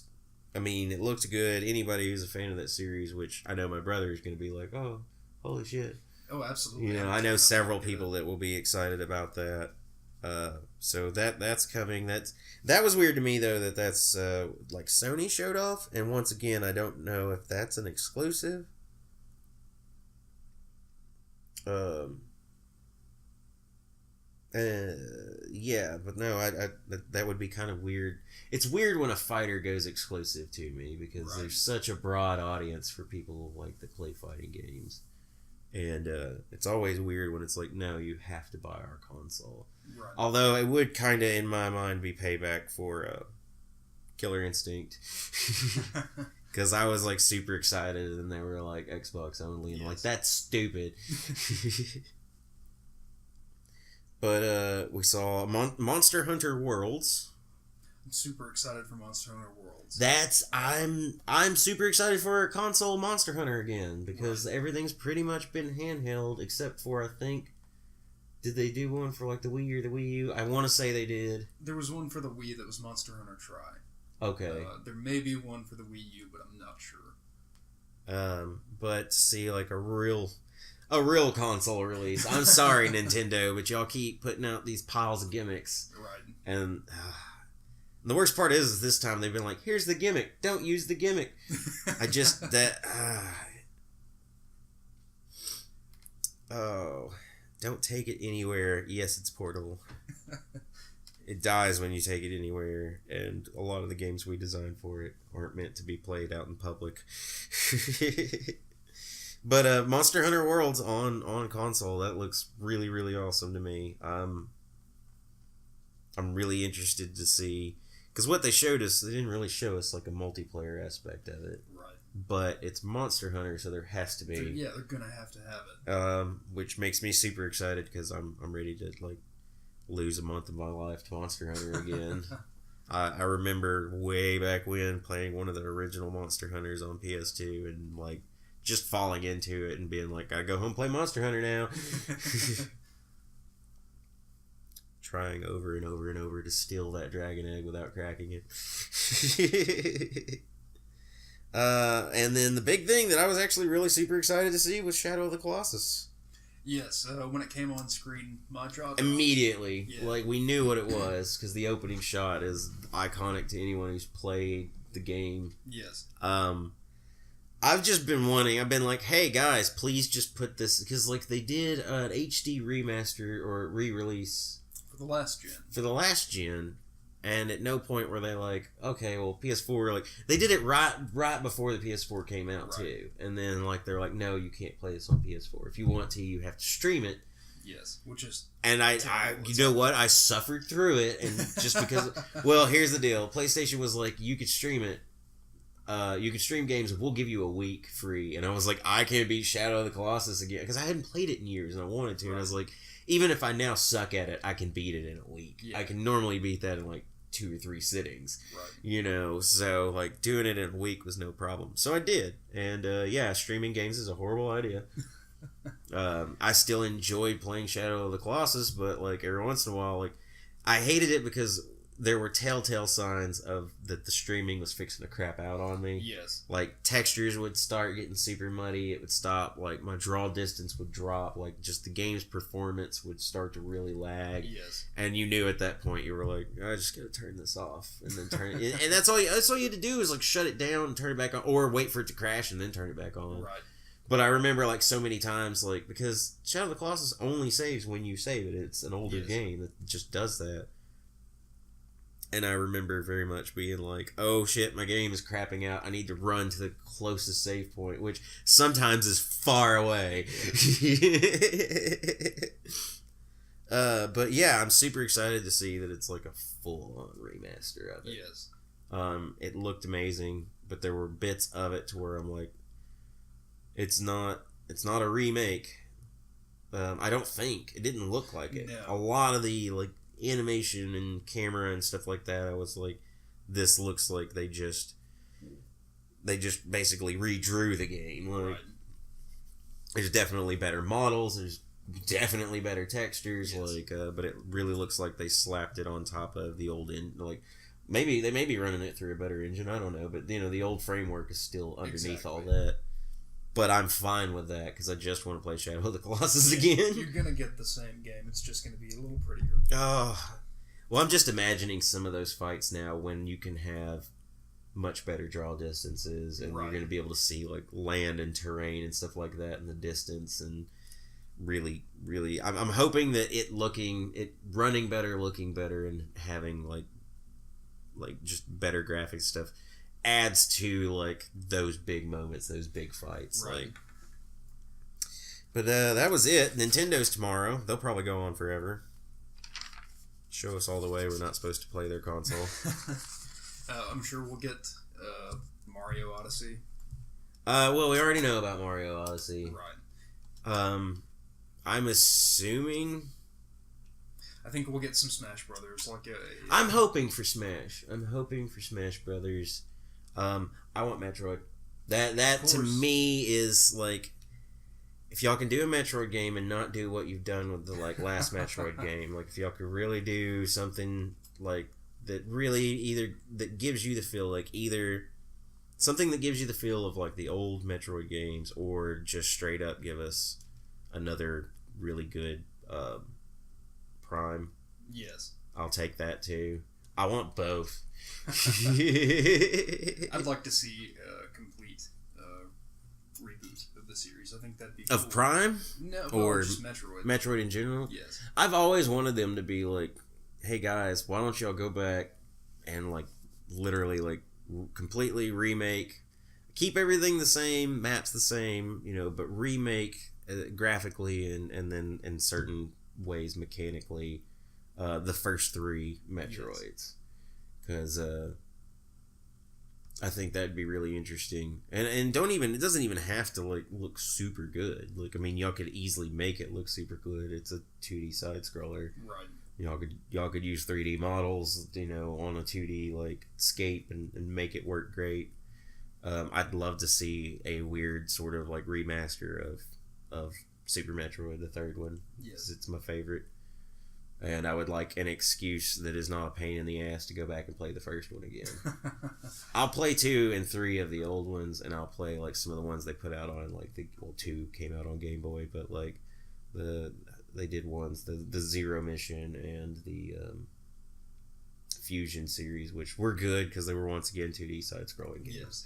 I mean, it looked good. Anybody who's a fan of that series, which I know my brother is going to be like, oh, holy shit. Oh, absolutely. You know, I know several people that will be excited about that. So that's coming. That was weird to me though, that's like Sony showed off, and once again, I don't know if that's an exclusive. Yeah, but no, I that would be kind of weird. It's weird when a fighter goes exclusive to me, because right. There's such a broad audience for people like that play fighting games, and it's always weird when it's like, no, you have to buy our console. Right. Although it would kind of, in my mind, be payback for Killer Instinct. Because I was like super excited, and they were like Xbox only, and like that's stupid. But we saw Monster Hunter Worlds. I'm super excited for Monster Hunter Worlds. I'm super excited for a console Monster Hunter again, because everything's pretty much been handheld except for, I think, did they do one for like the Wii or the Wii U? I want to say they did. There was one for the Wii that was Monster Hunter Tri. Okay. There may be one for the Wii U, but I'm not sure. But to see like a real console release. I'm sorry, Nintendo, but y'all keep putting out these piles of gimmicks. Right. And the worst part is this time they've been like, here's the gimmick. Don't use the gimmick. Don't take it anywhere. Yes, it's portable. It dies when you take it anywhere, and a lot of the games we designed for it aren't meant to be played out in public. But Monster Hunter Worlds on console, that looks really, really awesome to me. I'm really interested to see, because what they showed us, they didn't really show us like a multiplayer aspect of it. Right. But it's Monster Hunter, so there has to be. Yeah, they're gonna have to have it. Which makes me super excited, because I'm ready to like lose a month of my life to Monster Hunter again. I remember way back when playing one of the original Monster Hunters on PS2 and like just falling into it and being like, gotta go home and play Monster Hunter now. Trying over and over and over to steal that dragon egg without cracking it. And then the big thing that I was actually really super excited to see was Shadow of the Colossus. Yes, when it came on screen, my jaw dropped. Immediately. Yeah. Like, we knew what it was, because the opening shot is iconic to anyone who's played the game. Yes. I've just been I've been like, hey guys, please just put this, because like they did an HD remaster or re-release for the last gen, and at no point were they like, okay, well PS4, like they did it right before the PS4 came out too, and then like they're like, no, you can't play this on PS4. If you want to, you have to stream it. Yes, which is and I you know what, I suffered through it, and just because well, here's the deal, PlayStation was like, you could stream it. You can stream games, we'll give you a week free. And I was like, I can't beat Shadow of the Colossus again, because I hadn't played it in years and I wanted to. Right. And I was like, even if I now suck at it, I can beat it in a week. Yeah. I can normally beat that in like 2 or 3 sittings. Right. You know, so like doing it in a week was no problem. So I did. And yeah, streaming games is a horrible idea. I still enjoyed playing Shadow of the Colossus, but like every once in a while, like I hated it because there were telltale signs of that the streaming was fixing to crap out on me. Yes. Like, textures would start getting super muddy. It would stop. Like, my draw distance would drop. Like, just the game's performance would start to really lag. Yes. And you knew at that point, you were like, I just gotta turn this off. And then turn it. And that's all you had to do is, like, shut it down and turn it back on. Or wait for it to crash and then turn it back on. Right. But I remember, like, so many times, like, because Shadow of the Colossus only saves when you save it. It's an older game that just does that. And I remember very much being like, oh shit, my game is crapping out. I need to run to the closest save point, which sometimes is far away. But yeah, I'm super excited to see that it's like a full-on remaster of it. Yes. It looked amazing, but there were bits of it to where I'm like, it's not a remake. I don't think. It didn't look like it. No. A lot of the, like, animation and camera and stuff like that, I was like, this looks like they just basically redrew the game. Like, right. There's definitely better models, there's definitely better textures, yes. Like, but it really looks like they slapped it on top of the old like, maybe they may be running it through a better engine, I don't know, but you know, the old framework is still underneath all that. But I'm fine with that, because I just want to play Shadow of the Colossus again. You're going to get the same game. It's just going to be a little prettier. Oh. Well, I'm just imagining some of those fights now when you can have much better draw distances, and you're going to be able to see like land and terrain and stuff like that in the distance, and really, really, I'm hoping that it running better, looking better, and having like just better graphics stuff adds to like those big moments, those big fights. Right. Like, but that was it. Nintendo's tomorrow. They'll probably go on forever. Show us all the way we're not supposed to play their console. I'm sure we'll get Mario Odyssey? Well, we already know about Mario Odyssey. Right. I'm assuming. I think we'll get some Smash Brothers. I'm hoping for Smash. I'm hoping for Smash Brothers. I want Metroid. That to me is like, if y'all can do a Metroid game and not do what you've done with the last Metroid game, like if y'all could really do something like that, really that gives you the feel something that gives you the feel of like the old Metroid games, or just straight up give us another really good Prime. Yes. I'll take that too. I want both. I'd like to see a complete reboot of the series. I think that'd be cool. Of Prime? No, or just Metroid. Metroid in general? Yes. I've always wanted them to be like, hey guys, why don't y'all go back and literally completely remake, keep everything the same, maps the same, but remake graphically and then in certain ways mechanically the first 3 Metroids, because I think that'd be really interesting, and it doesn't even have to look super good. Y'all could easily make it look super good. It's a 2D side scroller, Right. Y'all could use 3D models, on a 2D scape and make it work great. I'd love to see a weird sort of remaster of Super Metroid, the 3rd one. Yes. It's my favorite. And I would like an excuse that is not a pain in the ass to go back and play the first one again. I'll play 2 and 3 of the old ones, and I'll play some of the ones they put out on 2 came out on Game Boy, but they did ones, the Zero Mission and the Fusion series, which were good because they were once again 2D side scrolling games. Yes.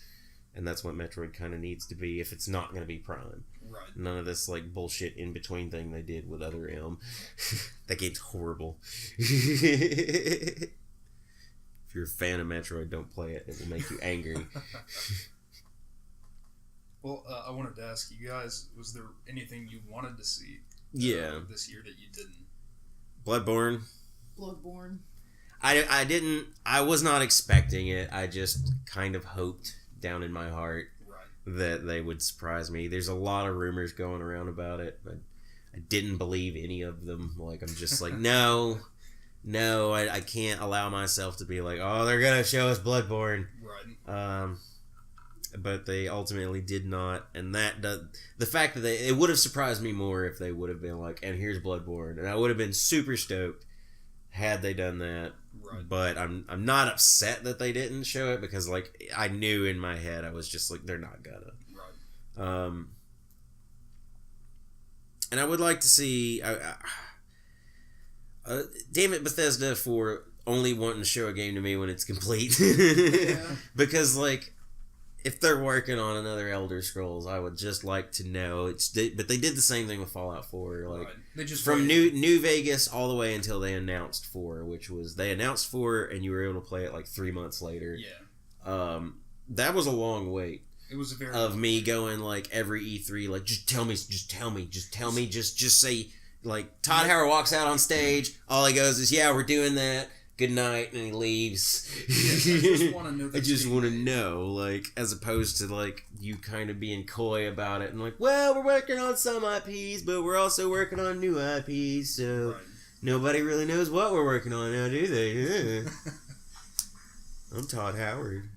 And that's what Metroid kind of needs to be if it's not going to be Prime. Right. None of this bullshit in between thing they did with Other M. That game's horrible. If you're a fan of Metroid, don't play it. It will make you angry. Well, I wanted to ask you guys, was there anything you wanted to see this year that you didn't? Bloodborne. I was not expecting it. I just kind of hoped down in my heart that they would surprise me. There's a lot of rumors going around about it, but I didn't believe any of them. I'm just no, I can't allow myself to be oh, they're gonna show us Bloodborne. Right. But they ultimately did not, and the fact that it would have surprised me more if they would have been and here's Bloodborne, and I would have been super stoked had they done that. Right. But I'm not upset that they didn't show it, because I knew in my head, I was just they're not gonna. Right. And I would like to see damn it, Bethesda, for only wanting to show a game to me when it's complete. Yeah. Because if they're working on another Elder Scrolls, I would just like to know. But they did the same thing with Fallout 4. Right. They just from New Vegas all the way until they announced 4, which was they announced 4 and you were able to play it 3 months later. Yeah. That was a long wait. It was a very of me going every E3 just tell me, just say Todd Howard walks out on stage, all he goes is, yeah, we're doing that. Good night, and he leaves. Yes, I just want to know. I just want to know, as opposed to you kind of being coy about it and well, we're working on some IPs, but we're also working on new IPs, so nobody really knows what we're working on now, do they? I'm Todd Howard.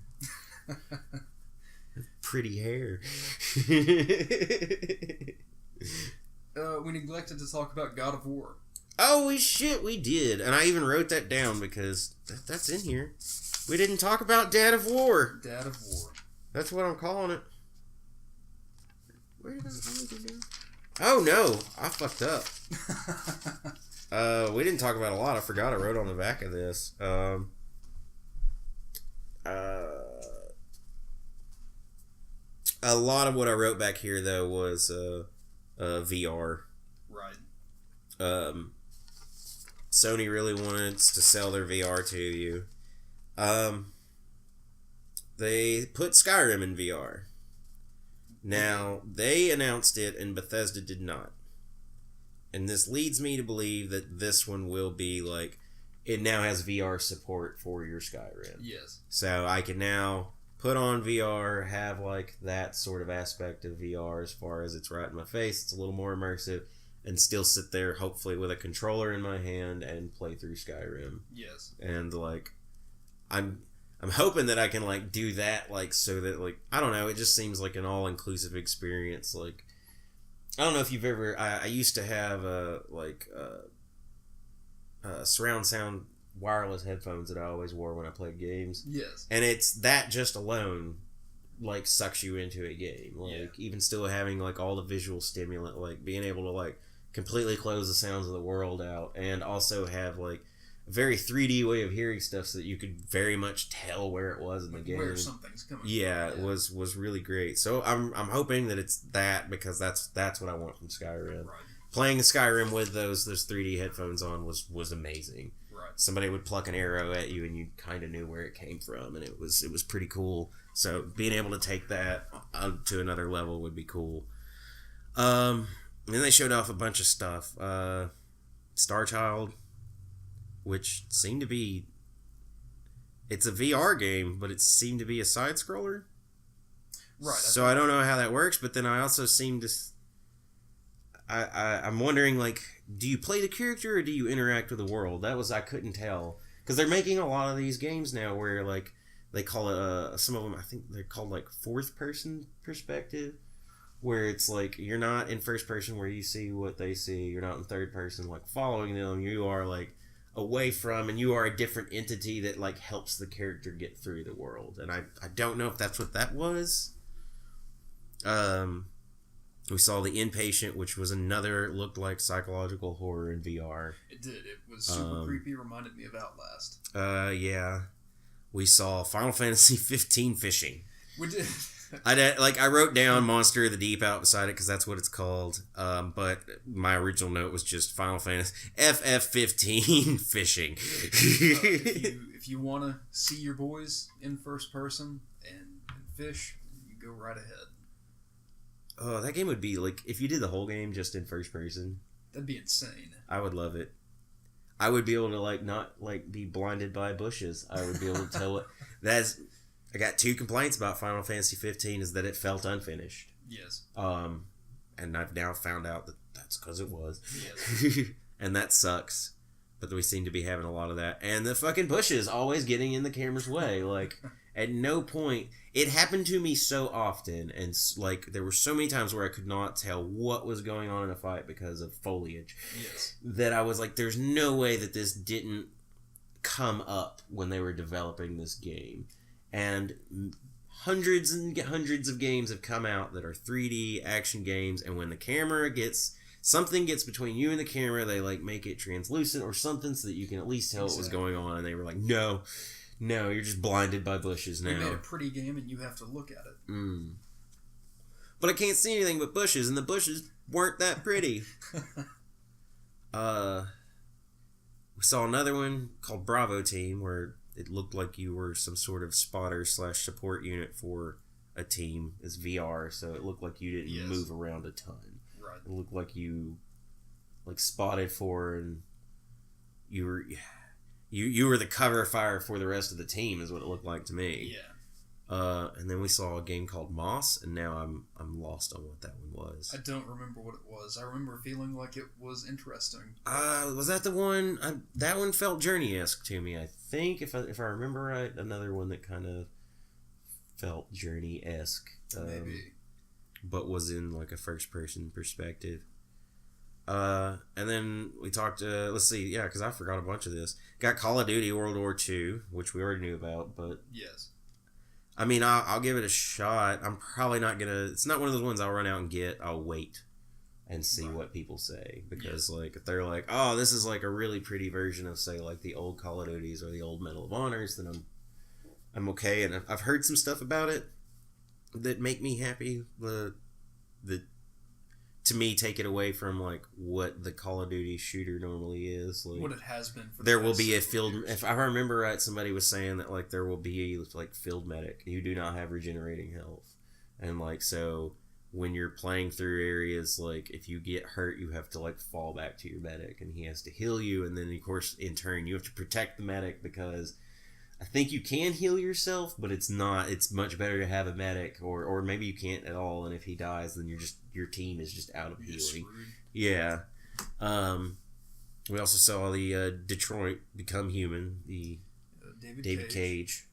Pretty hair. We neglected to talk about God of War. Oh, we did. And I even wrote that down because that's in here. We didn't talk about Dad of War. Dad of War. That's what I'm calling it. Where did I go down? Oh, no. I fucked up. We didn't talk about a lot. I forgot I wrote on the back of this. A lot of what I wrote back here, though, was VR. Right. Sony really wants to sell their VR to you. They put Skyrim in VR. Now, they announced it and Bethesda did not. And this leads me to believe that this one will be it now has VR support for your Skyrim. Yes. So I can now put on VR, have like that sort of aspect of VR as far as it's right in my face, it's a little more immersive, and still sit there hopefully with a controller in my hand and play through Skyrim. Yes. And like I'm hoping that I can like do that, like, so that like, I don't know, it just seems like an all-inclusive experience. Like, I don't know if you've ever, I used to have surround sound wireless headphones that I always wore when I played games. Yes. And it's that just alone like sucks you into a game. Like, even still having like all the visual stimulant, like being able to like completely close the sounds of the world out, and also have like a very 3D way of hearing stuff so that you could very much tell where it was in the game. Where something's coming from. It was really great. So I'm hoping that it's that, because that's what I want from Skyrim. Right. Playing Skyrim with those 3D headphones on was amazing. Right. Somebody would pluck an arrow at you and you kind of knew where it came from, and it was pretty cool. So being able to take that to another level would be cool. And then they showed off a bunch of stuff. Star Child, which seemed to be, it's a VR game, but it seemed to be a side scroller. Right. So I don't know how that works, but then I also seem to, I'm wondering, like, do you play the character or do you interact with the world? I couldn't tell, because they're making a lot of these games now where like they call it some of them, I think they're called like fourth person perspective, where it's like you're not in first person where you see what they see, you're not in third person like following them, you are like away from, and you are a different entity that like helps the character get through the world. And I don't know if that's what that was. We saw The Inpatient, which was another, looked like psychological horror in VR. It did. It was super creepy. Reminded me of Outlast. Yeah. We saw Final Fantasy 15 fishing. We did. I wrote down Monster of the Deep out beside it because that's what it's called. But my original note was just Final Fantasy FF15 fishing. If you want to see your boys in first person and fish, you go right ahead. Oh, that game would be like, if you did the whole game just in first person. That'd be insane. I would love it. I would be able to like not like be blinded by bushes. I would be able to tell what I got 2 complaints about Final Fantasy 15 is that it felt unfinished. Yes. And I've now found out that that's because it was. Yes. And that sucks. But we seem to be having a lot of that. And the fucking bushes always getting in the camera's way. Like, at no point, it happened to me so often, and like there were so many times where I could not tell what was going on in a fight because of foliage. Yes. That I was like, there's no way that this didn't come up when they were developing this game. And hundreds and hundreds of games have come out that are 3D action games, and when the camera something gets between you and the camera, they like make it translucent or something so that you can at least tell what was going on. And they were like, no, you're just blinded by bushes now. We made a pretty game and you have to look at it. But I can't see anything but bushes, and the bushes weren't that pretty. We saw another one called Bravo Team, where it looked like you were some sort of spotter / support unit for a team. It's VR, so it looked like you didn't move around a ton. Right. It looked like you like spotted for, and you were the cover fire for the rest of the team is what it looked like to me. Yeah. And then we saw a game called Moss, and now I'm lost on what that one was. I don't remember what it was. I remember feeling like it was interesting. Was that the one? That one felt Journey-esque to me. I think if I remember right, another one that kind of felt Journey-esque. Maybe. But was in like a first-person perspective. And then we talked, let's see, yeah, because I forgot a bunch of this. Got Call of Duty World War II, which we already knew about, but... Yes. I mean, I'll give it a shot. I'm probably not gonna... It's not one of those ones I'll run out and get. I'll wait and see what people say. Because, like, if they're like, oh, this is like a really pretty version of, say, like the old Call of Duties or the old Medal of Honors, then I'm okay. And I've heard some stuff about it that make me happy. The to me, take it away from like what the Call of Duty shooter normally is. Like, what it has been. For there will be a field. If I remember right, somebody was saying that like there will be like field medic. You do not have regenerating health, and like so when you're playing through areas, like if you get hurt, you have to like fall back to your medic, and he has to heal you, and then of course in turn you have to protect the medic because I think you can heal yourself, but it's not. It's much better to have a medic, or maybe you can't at all. And if he dies, then your team is just out of healing. Yeah. We also saw the Detroit Become Human, the David Cage.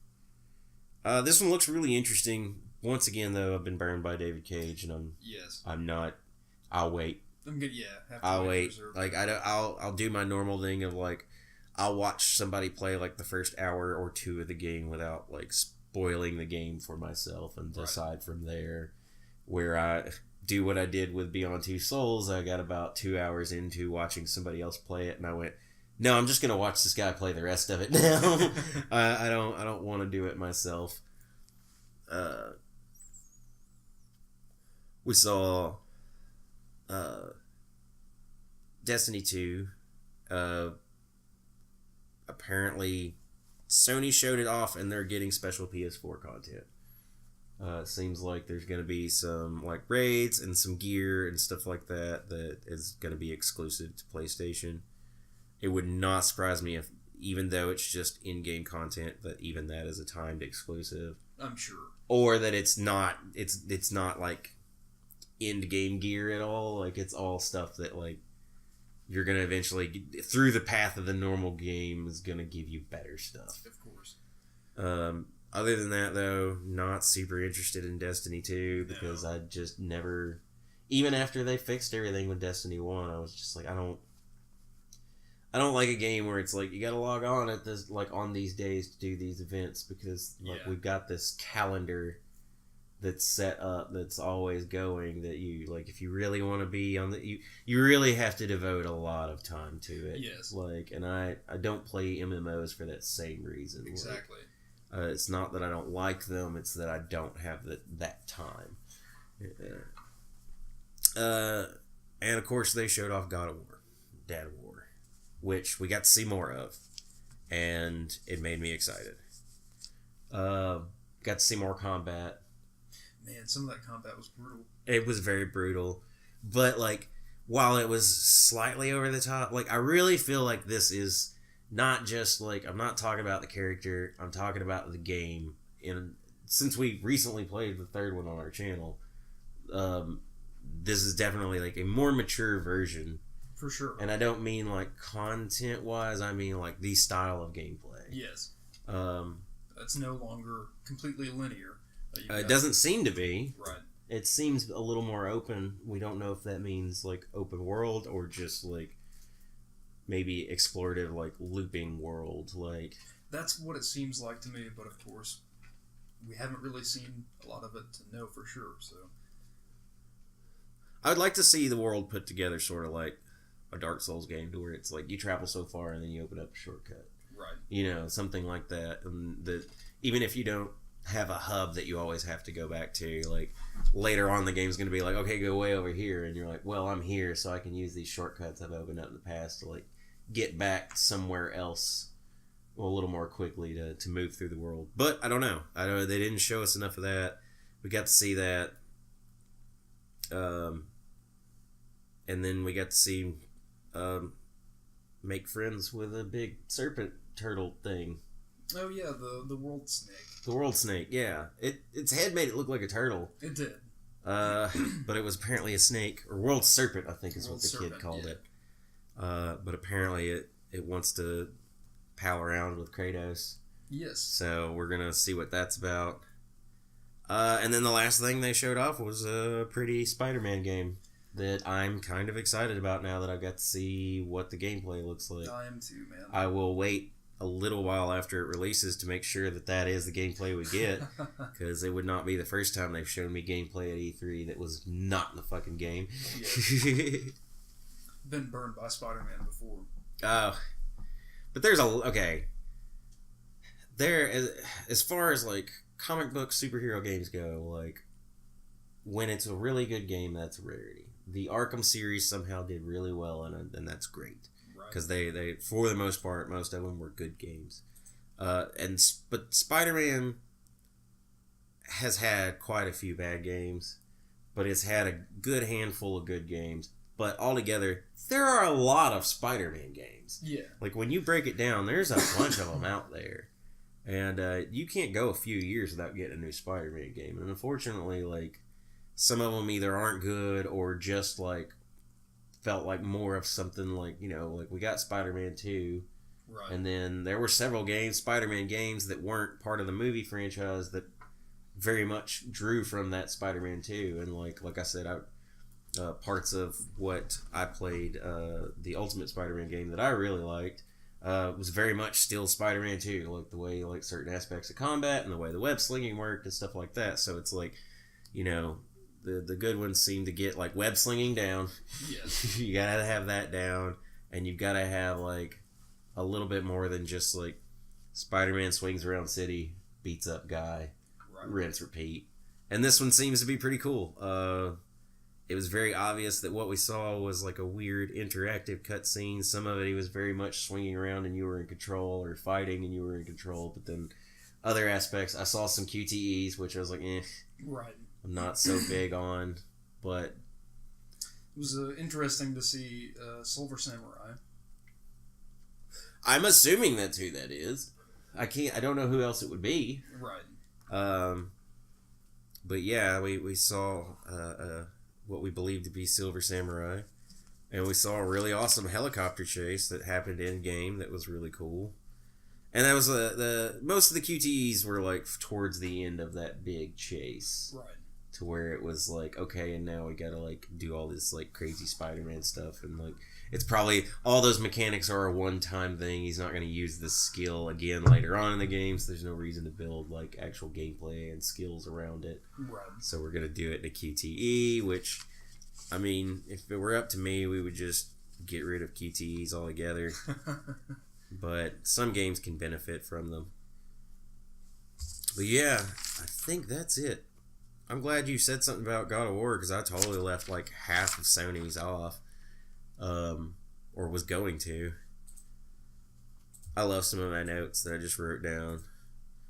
This one looks really interesting. Once again, though, I've been burned by David Cage, and I'm not. I'll wait. I'm good. Yeah, I'll wait. Like I'll do my normal thing of like I'll watch somebody play like the first hour or two of the game without like spoiling the game for myself and decide from there. Where I do what I did with Beyond Two Souls, I got about 2 hours into watching somebody else play it, and I went, "No, I'm just gonna watch this guy play the rest of it now." I don't want to do it myself. We saw Destiny 2. Apparently Sony showed it off and they're getting special PS4 content. It seems like there's going to be some like raids and some gear and stuff like that is going to be exclusive to PlayStation. It would not surprise me if, even though it's just in-game content, that even that is a timed exclusive. I'm sure. Or that it's not like end-game gear at all. Like it's all stuff that like you're going to eventually, through the path of the normal game, is going to give you better stuff. Of course. Other than that, though, not super interested in Destiny 2 because I just never, even after they fixed everything with Destiny 1, I was just like, I don't like a game where it's like you got to log on at this, like on these days to do these events because like we've got this calendar that's set up that's always going that you like if you really want to be on the you really have to devote a lot of time to it. Yes. Like, and I don't play MMOs for that same reason. Exactly. Like, it's not that I don't like them, it's that I don't have that time. And of course they showed off God of War, Dad of War, which we got to see more of, and it made me excited. Got to see more combat. Man, some of that combat was brutal. It was very brutal, but like while it was slightly over the top, like I really feel like this is not just like, I'm not talking about the character, I'm talking about the game. And since we recently played the third one on our channel, this is definitely like a more mature version. For sure. And I don't mean like content wise, I mean like the style of gameplay. Yes. It's no longer completely linear. It doesn't seem to be. Right. It seems a little more open. We don't know if that means like open world or just like maybe explorative, like looping world. Like that's what it seems like to me. But of course, we haven't really seen a lot of it to know for sure. So I'd like to see the world put together, sort of like a Dark Souls game, to where it's like you travel so far and then you open up a shortcut. Right. You know, something like that, and that even if you don't have a hub that you always have to go back to, like later on the game's going to be like, okay, go way over here, and you're like, well, I'm here, so I can use these shortcuts I've opened up in the past to like get back somewhere else a little more quickly to move through the world. But I don't know. They didn't show us enough of that. We got to see that, and then we got to see make friends with a big serpent turtle thing. Oh yeah, the world snake. The world snake, yeah. Its head made it look like a turtle. It did. But it was apparently a snake, or world serpent, I think is what the kid called it. But apparently it wants to pal around with Kratos. Yes. So we're gonna see what that's about. And then the last thing they showed off was a pretty Spider-Man game that I'm kind of excited about now that I got to see what the gameplay looks like. I am too, man. I will wait a little while after it releases to make sure that is the gameplay we get, because it would not be the first time they've shown me gameplay at E3 that was not in the fucking game. Yeah. Been burned by Spider-Man before. But there's as far as like comic book superhero games go, like when it's a really good game, that's a rarity. The Arkham series somehow did really well, and that's great. Because they, for the most part, most of them were good games. But Spider-Man has had quite a few bad games, but it's had a good handful of good games. But altogether, there are a lot of Spider-Man games. Yeah. Like, when you break it down, there's a bunch of them out there. And you can't go a few years without getting a new Spider-Man game. And unfortunately, like, some of them either aren't good or just, like, felt like more of something like, you know, like we got Spider-Man 2. Right. And then there were several Spider-Man games that weren't part of the movie franchise that very much drew from that Spider-Man 2. And like I said, parts of what I played, the Ultimate Spider-Man game that I really liked, was very much still Spider-Man 2, like the way like certain aspects of combat and the way the web slinging worked and stuff like that. So it's like, you know, the good ones seem to get like web slinging down. Yes. You gotta have that down, and you've gotta have like a little bit more than just like Spider-Man swings around city, beats up guy, Right. rinse, repeat. And this one seems to be pretty cool. It was very obvious that what we saw was like a weird interactive cutscene. Some of it he was very much swinging around and you were in control, or fighting and you were in control. But then other aspects, I saw some QTEs, which I was like, Right. I'm not so big on. But It was interesting to see Silver Samurai. I'm assuming that's who that is. I don't know who else it would be. Right. But yeah, we saw what we believe to be Silver Samurai, and we saw a really awesome helicopter chase that happened in game that was really cool. And that was the most of the QTEs were like towards the end of that big chase, Right. to where it was like, okay, and now we gotta like do all this like crazy Spider-Man stuff, and like it's probably all those mechanics are a one-time thing. He's not going to use this skill again later on in the game, so there's no reason to build like actual gameplay and skills around it. Right. So we're going to do it in a QTE, which, I mean, if it were up to me, we would just get rid of QTEs altogether. But some games can benefit from them. But yeah, I think that's it. I'm glad you said something about God of War, because I totally left like half of Sony's off. Or was going to. I love some of my notes that I just wrote down.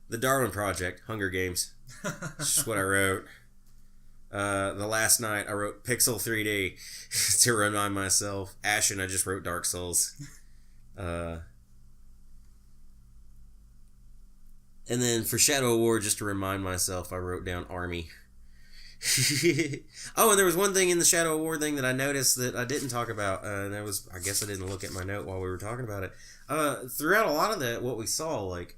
The Darwin Project, Hunger Games. That's just what I wrote. The last night I wrote Pixel 3D to remind myself. Ashen, I just wrote Dark Souls. And then for Shadow of War, just to remind myself, I wrote down Army. Oh, and there was one thing in the Shadow of War thing that I noticed that I didn't talk about, and that was, I guess I didn't look at my note while we were talking about it. Throughout a lot of that, what we saw, like,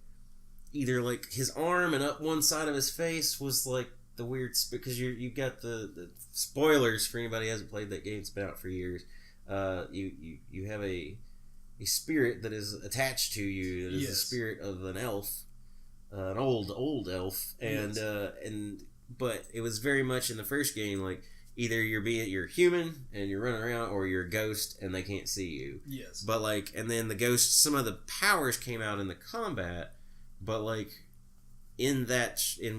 either, like, his arm and up one side of his face was, like, the weird, because you got the spoilers for anybody who hasn't played that game. It's been out for years. You have a spirit that is attached to you, that is the spirit of an elf, an old elf, and but it was very much in the first game, like, either you're human and you're running around, or you're a ghost and they can't see you. Yes. But, like, and then the ghost, some of the powers came out in the combat, but, like, in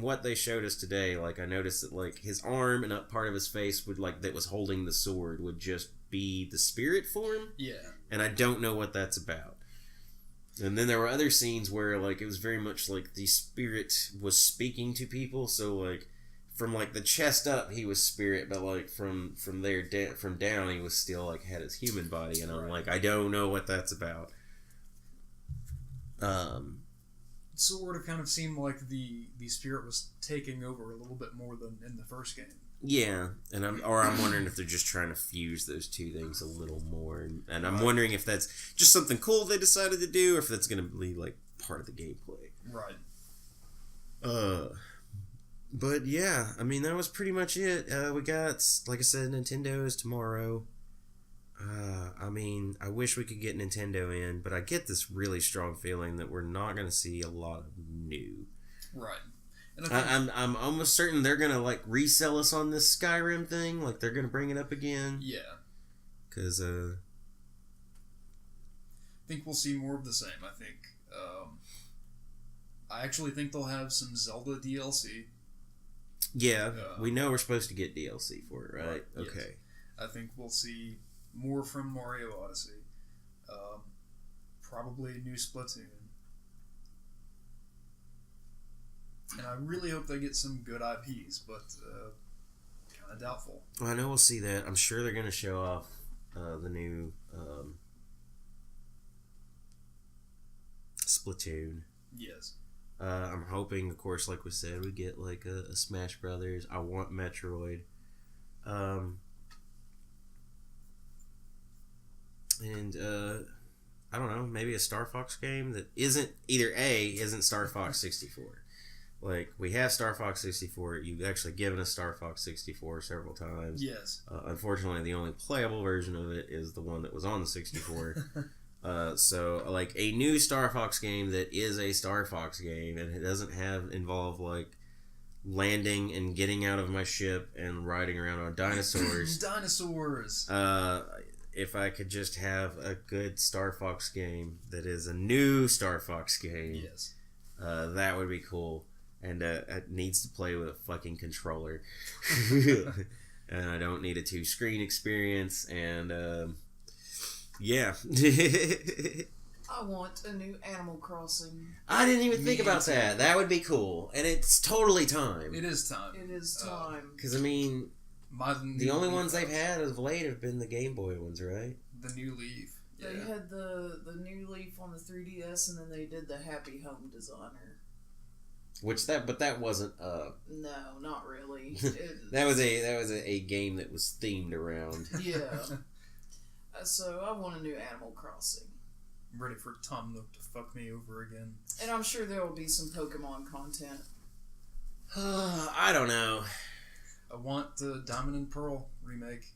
what they showed us today, like, I noticed that, like, his arm and up part of his face would, like, that was holding the sword would just be the spirit form. Yeah. And I don't know what that's about. And then there were other scenes where, like, it was very much like the spirit was speaking to people, so, like, from, like, the chest up, he was spirit, but, like, from there, from down, he was still, like, had his human body, and I'm like, I don't know what that's about. Sort of kind of seemed like the spirit was taking over a little bit more than in the first game. Yeah, and I'm wondering if they're just trying to fuse those two things a little more, and I'm wondering if that's just something cool they decided to do, or if that's going to be, like, part of the gameplay. Right. But yeah, I mean, that was pretty much it. We got, like I said, Nintendo's tomorrow. I mean, I wish we could get Nintendo in, but I get this really strong feeling that we're not going to see a lot of new. Right. And I think, I'm almost certain they're going to, like, resell us on this Skyrim thing. Like, they're going to bring it up again. Yeah. Because, I think we'll see more of the same, I think. I actually think they'll have some Zelda DLC. Yeah, we know we're supposed to get DLC for it, right? Yes. Okay. I think we'll see more from Mario Odyssey. Probably a new Splatoon. And I really hope they get some good IPs, but kind of doubtful. Well, I know we'll see that. I'm sure they're going to show off the new Splatoon. Yes. I'm hoping, of course, like we said, we get like a Smash Brothers. I want Metroid. And I don't know, maybe a Star Fox game that isn't Star Fox 64. Like, we have Star Fox 64. You've actually given us Star Fox 64 several times. Yes. Unfortunately, the only playable version of it is the one that was on the 64. So, like, a new Star Fox game that is a Star Fox game, and it doesn't involve, like, landing and getting out of my ship and riding around on dinosaurs. Dinosaurs! If I could just have a good Star Fox game that is a new Star Fox game, yes, that would be cool. And it needs to play with a fucking controller. And I don't need a 2-screen experience. And yeah. I want a new Animal Crossing. I didn't even think about that. That would be cool. And it's totally time. It is time. It is time. Because, I mean, the only ones they've had of late have been the Game Boy ones, right? The New Leaf. Yeah. They had the New Leaf on the 3DS, and then they did the Happy Home Designer. But that wasn't no, not really. that was a game that was themed around. Yeah. So I want a new Animal Crossing. I'm ready for Tom Nook to fuck me over again. And I'm sure there will be some Pokemon content. I don't know. I want the Diamond and Pearl remake.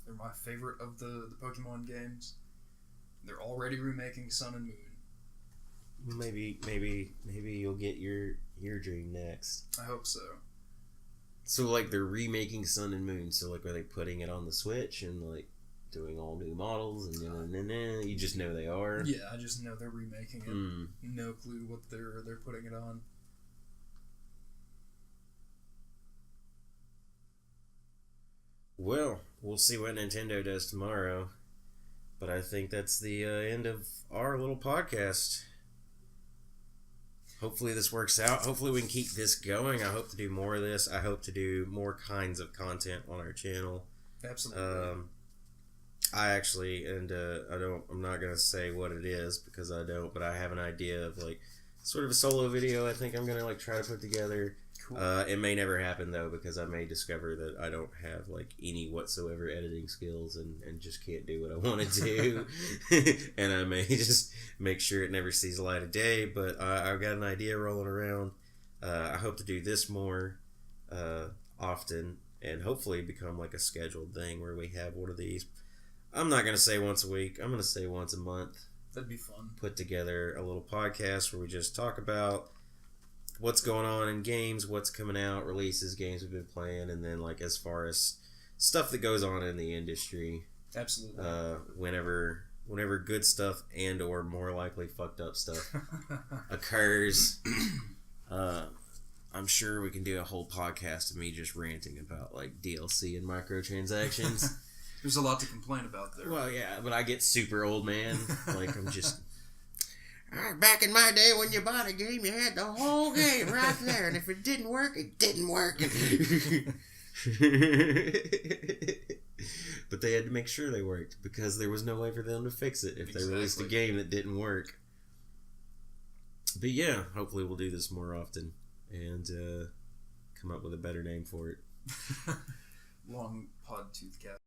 They're my favorite of the Pokemon games. They're already remaking Sun and Moon. Maybe you'll get your dream next. I hope so. So, like, they're remaking Sun and Moon. So, like, are they putting it on the Switch and, like, doing all new models? And you just know they are? Yeah, I just know they're remaking it. No clue what they're putting it on. Well, we'll see what Nintendo does tomorrow. But I think that's the end of our little podcast. Hopefully this works out. Hopefully we can keep this going. I hope to do more of this. I hope to do more kinds of content on our channel. Absolutely. I actually, and I'm not going to say what it is because I don't, but I have an idea of, like, sort of a solo video I think I'm going to, like, try to put together. Cool. It may never happen, though, because I may discover that I don't have, like, any whatsoever editing skills and just can't do what I want to do. And I may just make sure it never sees the light of day, but I've got an idea rolling around. I hope to do this more often and hopefully become, like, a scheduled thing where we have one of these. I'm not going to say once a week. I'm going to say once a month. That'd be fun. Put together a little podcast where we just talk about what's going on in games, what's coming out, releases, games we've been playing, and then, like, as far as stuff that goes on in the industry. Absolutely. Whenever good stuff and or more likely fucked up stuff occurs, I'm sure we can do a whole podcast of me just ranting about, like, DLC and microtransactions. There's a lot to complain about there. Well, yeah, but I get super old, man. Like, I'm just... Back in my day, when you bought a game, you had the whole game right there, and if it didn't work, it didn't work. But they had to make sure they worked, because there was no way for them to fix it if they released a game that didn't work. But yeah, hopefully we'll do this more often, and come up with a better name for it. Long Pod Tooth Cast.